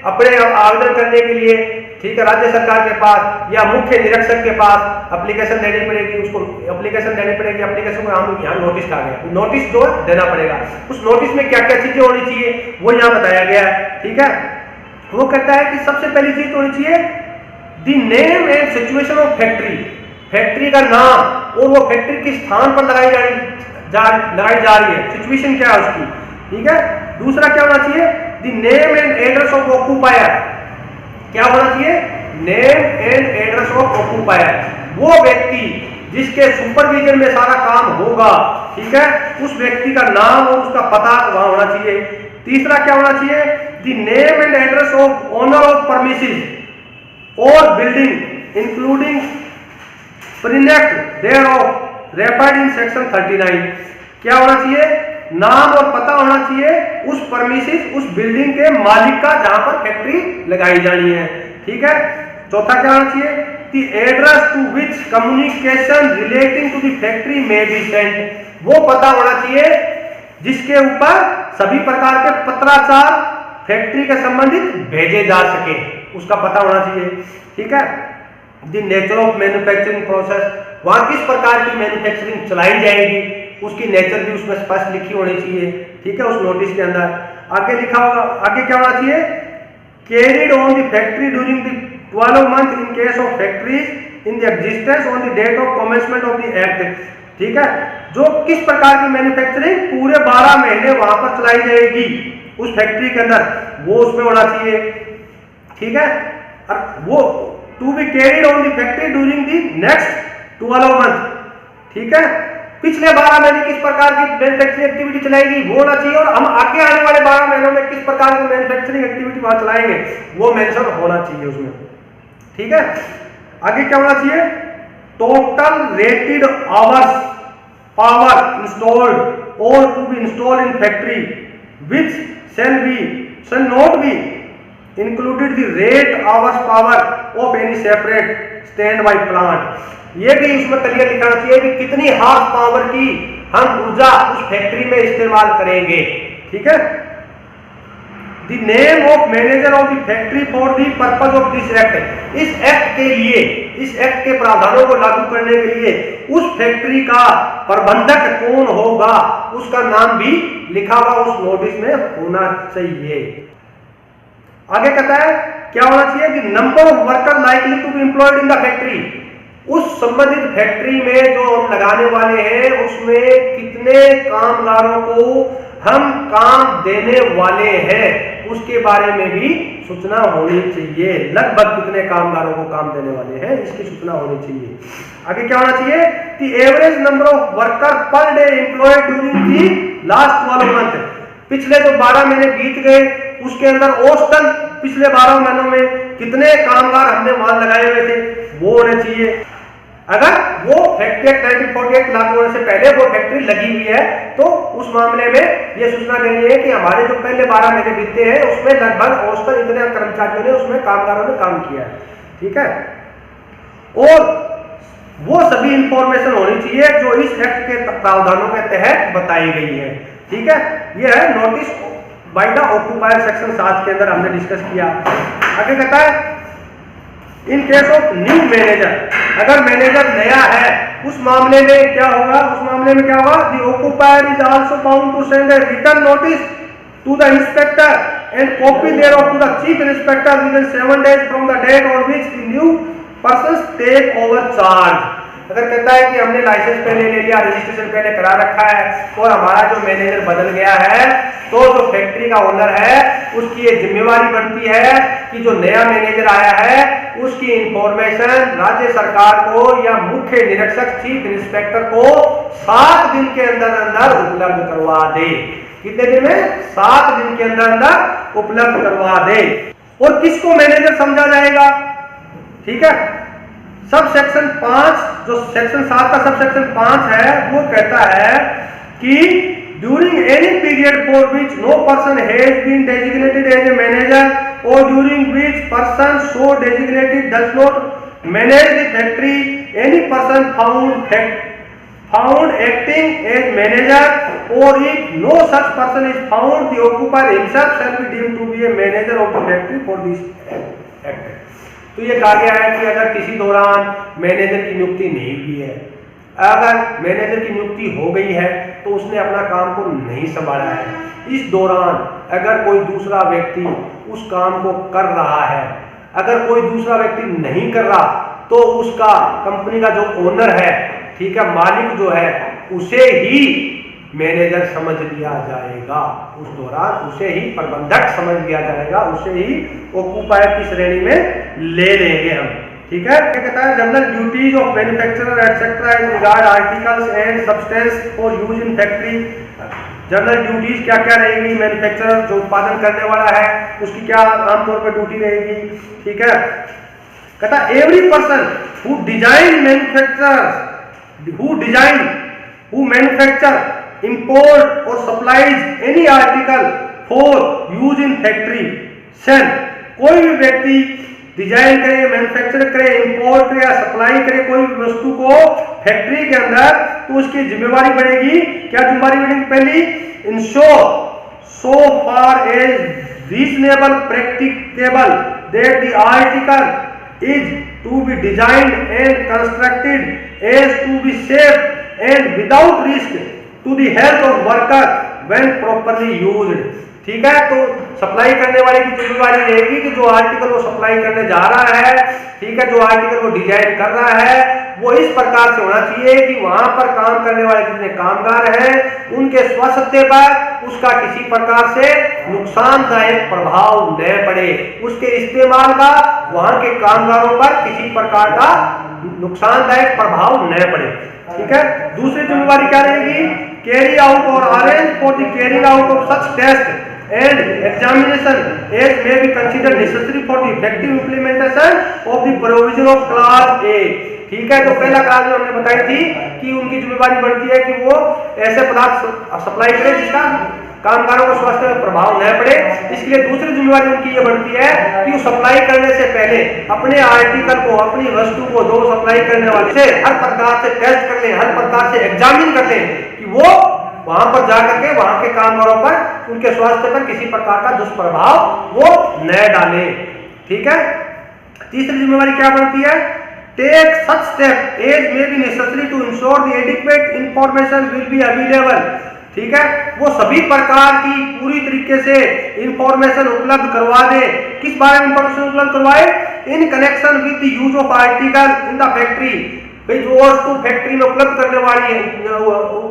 अपने आवेदन करने के लिए, ठीक है, राज्य सरकार के पास या मुख्य निरीक्षक के पास एप्लीकेशन देनी पड़ेगी, उसको एप्लीकेशन देनी पड़ेगी। एप्लीकेशन को हम यहाँ नोटिस कहा गया, नोटिस जो है देना पड़ेगा। उस नोटिस में क्या क्या चीजें होनी चाहिए वो यहाँ बताया गया है। ठीक है, वो कहता है कि सबसे पहली चीज होनी चाहिए the name and situation of factory, factory का नाम और वो फैक्ट्री किस स्थान पर लगाई जा रही है, सिचुएशन क्या है उसकी। ठीक है, दूसरा क्या होना चाहिए, the name and address of occupier, क्या होना चाहिए, name and address of occupier, वो व्यक्ति जिसके सुपरविजन में सारा काम होगा, ठीक है, उस व्यक्ति का नाम और उसका पता वहां होना चाहिए। तीसरा क्या होना चाहिए, the name and address of owner of premises और building including precincts thereof referred in section 39। क्या होना चाहिए, नाम और पता होना चाहिए उस परमिसेस, उस बिल्डिंग के मालिक का जहां पर फैक्ट्री लगाई जानी है। ठीक है, चौथा क्या होना चाहिए, the address to which communication relating to the factory may be sent. वो पता होना चाहिए जिसके ऊपर सभी प्रकार के पत्राचार फैक्ट्री के संबंधित भेजे जा सके, उसका पता होना चाहिए। ठीक है, the nature of manufacturing process, वहां किस प्रकार की मैन्युफैक्चरिंग चलाई जाएगी उसकी नेचर भी उसमें स्पष्ट लिखी होनी चाहिए। ठीक है, उस नोटिस के अंदर आगे लिखा होगा, आगे क्या होना चाहिए, carried on the factory during the 12 month in case of factories in the existence on the date of commencement of the act. ठीक है, जो किस प्रकार की मैन्युफैक्चरिंग पूरे 12 महीने वहां पर चलाई जाएगी उस फैक्ट्री के अंदर, वो उसमें होना चाहिए। ठीक है, और वो to be carried on the factory during the next 12 month. ठीक है, पिछले 12 महीने किस प्रकार की मैन्युफैक्चरिंग एक्टिविटी चलाएगी वो होना चाहिए, और हम आगे आने वाले 12 महीनों में किस प्रकार की मैन्युफैक्चरिंग एक्टिविटी वहां चलाएंगे वो मेंशन होना चाहिए उसमें। ठीक है, आगे क्या होना चाहिए, total rated horse power installed और to be installed in factory which shall not be included the rate hours power of any separate standby plant। ये भी इसमें क्लियर लिखना चाहिए कि कितनी हार्स पावर की हम ऊर्जा उस फैक्ट्री में इस्तेमाल करेंगे। ठीक है, the name of manager of the factory for the purpose of this act. इस एक्ट के लिए, इस एक्ट के प्रावधानों को लागू करने के लिए उस फैक्ट्री का प्रबंधक कौन होगा उसका नाम भी लिखा हुआ उस नोटिस में होना चाहिए। आगे कहता है क्या होना चाहिए, the number of worker likely to be employed in the factory. उस संबंधित फैक्ट्री में जो हम लगाने वाले हैं उसमें कितने कामगारों को हम काम देने वाले हैं उसके बारे में भी सूचना होनी चाहिए। लगभग कितने कामगारों को काम देने वाले हैं इसकी सूचना होनी चाहिए। आगे क्या होना चाहिए, the average number of worker per day employed during the last 12 month. पिछले जो 12 महीने बीत गए उसके अंदर औसतन पिछले 12 महीनों में कितने कामगार हमने वहां लगाए हुए थे वो होने चाहिए। अगर वो फैक्ट्री 1948 लागू होने से पहले वो फैक्ट्री लगी हुई है तो उस मामले में ये सूचना देनी है कि हमारे जो पहले 12 महीने बीते हैं उसमें लगभग औसतन इतने कर्मचारियों ने उसमें कामगारों ने काम किया है। ठीक है, और वो सभी इंफॉर्मेशन होनी चाहिए जो इस एक्ट के प्रावधानों के तहत बताई गई है। ठीक है, ये है notice by the occupier section 7 के अंदर हमने डिस्कस किया। आगे कहता है इन केस ऑफ न्यू मैनेजर, अगर मैनेजर नया है उस मामले में क्या होगा, उस मामले में क्या होगा, the occupier is also bound to send a written notice to the inspector and copy thereof to the chief inspector within 7 days from the date on which the new person take over charge. अगर कहता है कि हमने licence पहले ले लिया, registration पहले करा रखा है और हमारा जो मैनेजर बदल गया है तो जो फैक्ट्री का ओनर है उसकी ये जिम्मेवारी बनती है कि जो नया मैनेजर आया है उसकी इंफॉर्मेशन राज्य सरकार को या मुख्य निरीक्षक चीफ इंस्पेक्टर को 7 दिन के अंदर अंदर उपलब्ध करवा दे। कितने दिन में? 7 दिन के अंदर अंदर उपलब्ध करवा दे। और किसको मैनेजर समझा जाएगा? ठीक है, सब सेक्शन 5 जो सेक्शन 7 का सब सेक्शन 5 है वो कहता है कि during any period for which no person has been designated as a manager or during which person so designated does not manage the factory any person found acting as manager or if no such person is found the occupier himself shall be deemed to be a manager of the factory for this act. तो ये कहा गया है कि अगर किसी दौरान manager की नियुक्ति नहीं की है, अगर मैनेजर की नियुक्ति हो गई है तो उसने अपना काम को नहीं संभाला है, इस दौरान अगर कोई दूसरा व्यक्ति उस काम को कर रहा है, अगर कोई दूसरा व्यक्ति नहीं कर रहा तो उसका कंपनी का जो ओनर है, ठीक है, मालिक जो है, उसे ही मैनेजर समझ लिया जाएगा। उस दौरान उसे ही प्रबंधक समझ लिया जाएगा, उसे ही ऑक्यूपायर की श्रेणी में ले लेंगे हम। ठीक है, क्या कहता है, general duties of manufacturer etcetera in regard articles and substance for use in factory. General duties क्या क्या रहेगी, मैन्युफैक्चरर जो उत्पादन करने वाला है उसकी क्या आमतौर पर ड्यूटी रहेगी, ठीक है। कहता every person who design manufacturers who manufacture, import or supplies any article for use in factory shall, कोई भी व्यक्ति डिजाइन करे, मैन्युफैक्चर करे, इंपोर्ट करे या सप्लाई करे कोई भी वस्तु को फैक्ट्री के अंदर, तो उसकी जिम्मेवारी बढ़ेगी। क्या जिम्मेवारी बढ़ेगी? पहली, ensure so far as reasonable practicable that the article is to be designed and constructed as to be safe and without risk to the health of worker when properly used। ठीक है, तो सप्लाई करने वाले की जिम्मेवारी रहेगी कि जो आर्टिकल वो सप्लाई करने जा रहा है, ठीक है, जो आर्टिकल वो डिजाइन कर रहा है, वो इस प्रकार से होना चाहिए कि वहां पर काम करने वाले जितने कामगार हैं उनके स्वास्थ्य पर उसका किसी प्रकार से नुकसानदायक प्रभाव न पड़े, उसके इस्तेमाल का वहां के कामगारों पर किसी प्रकार का नुकसानदायक प्रभाव न पड़े। ठीक है, दूसरी जिम्मेवारी क्या रहेगी? कैरी आउट और arrange for the carrying out of such test and examination as may be considered necessary for the effective implementation of the provision of clause A। ठीक है, तो पहला क्लास में हमने बताई थी कि उनकी जिम्मेवारी बढ़ती है कि वो ऐसे पदार्थ सप्लाई करें जिसका कामगारों को स्वास्थ्य में प्रभाव न पड़े। इसके लिए दूसरी जिम्मेवारी उनकी ये बढ़ती है कि वो सप्लाई करने से पहले अपने आर्टिकल को, अपनी वस्तु को जो सप्लाई करने वाले से हर प्रकार से टेस्ट कर लें, हर प्रकार से एग्जामिन कर लें कि वो वहां पर जाकर के वहां के कामगारों पर, उनके स्वास्थ्य पर किसी प्रकार का दुष्प्रभाव वो न डाले। ठीक है, तीसरी जिम्मेवारी क्या बढ़ती है? Take such step as may be necessary to ensure the adequate information will be available. ठीक है, वो सभी प्रकार की पूरी तरीके से इंफॉर्मेशन उपलब्ध करवा दे। किस बारे में इंफॉर्मेशन उपलब्ध करवाए? In connection with the use of article in the factory. भाई जो वस्तु फैक्ट्री में उपलब्ध करने वाली है,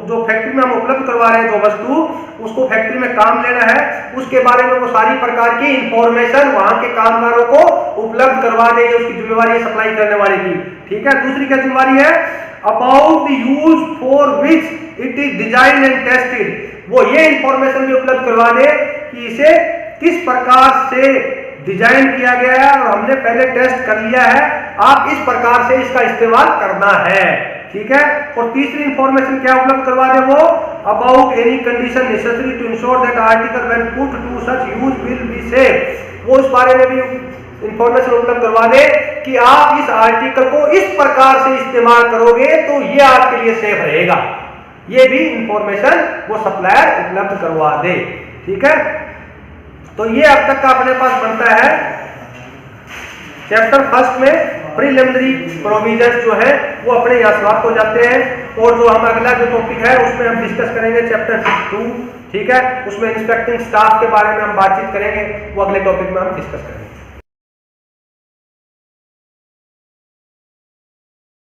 जो फैक्ट्री में हम उपलब्ध करवा रहे हैं जो वस्तु, उसको फैक्ट्री में काम लेना है, उसके बारे में वो सारी प्रकार की इंफॉर्मेशन वहां के कामगारों को उपलब्ध करवा दे, उसकी जिम्मेवारी है सप्लाई करने वाले की। ठीक है, दूसरी क्या जिम्मेवारी है? About the use for which it is design and tested. वो ये इंफॉर्मेशन भी उपलब्ध करवा दे कि इसे किस प्रकार से डिजाइन किया गया है और हमने पहले टेस्ट कर लिया है, आप इस प्रकार से इसका इस्तेमाल करना है। ठीक है, और तीसरी इंफॉर्मेशन क्या उपलब्ध करवा दे? वो about any condition necessary to ensure that article when put to such use will be safe. वो इस बारे में भी इंफॉर्मेशन उपलब्ध करवा दे कि आप इस आर्टिकल को इस प्रकार से इस्तेमाल करोगे तो ये आपके लिए सेफ रहेगा। ये भी इंफॉर्मेशन वो सप्लायर उपलब्ध करवा दे। ठीक है, तो ये अब तक का अपने पास बनता है चैप्टर फर्स्ट में। प्रीलिमिनरी प्रोविजंस जो है वो अपने यहाँ समाप्त हो जाते हैं, और जो हम अगला जो टॉपिक है उसमें हम डिस्कस करेंगे चैप्टर 2। ठीक है, उसमें इंस्पेक्टिंग स्टाफ के बारे में हम बातचीत करेंगे, वो अगले टॉपिक में हम डिस्कस करेंगे।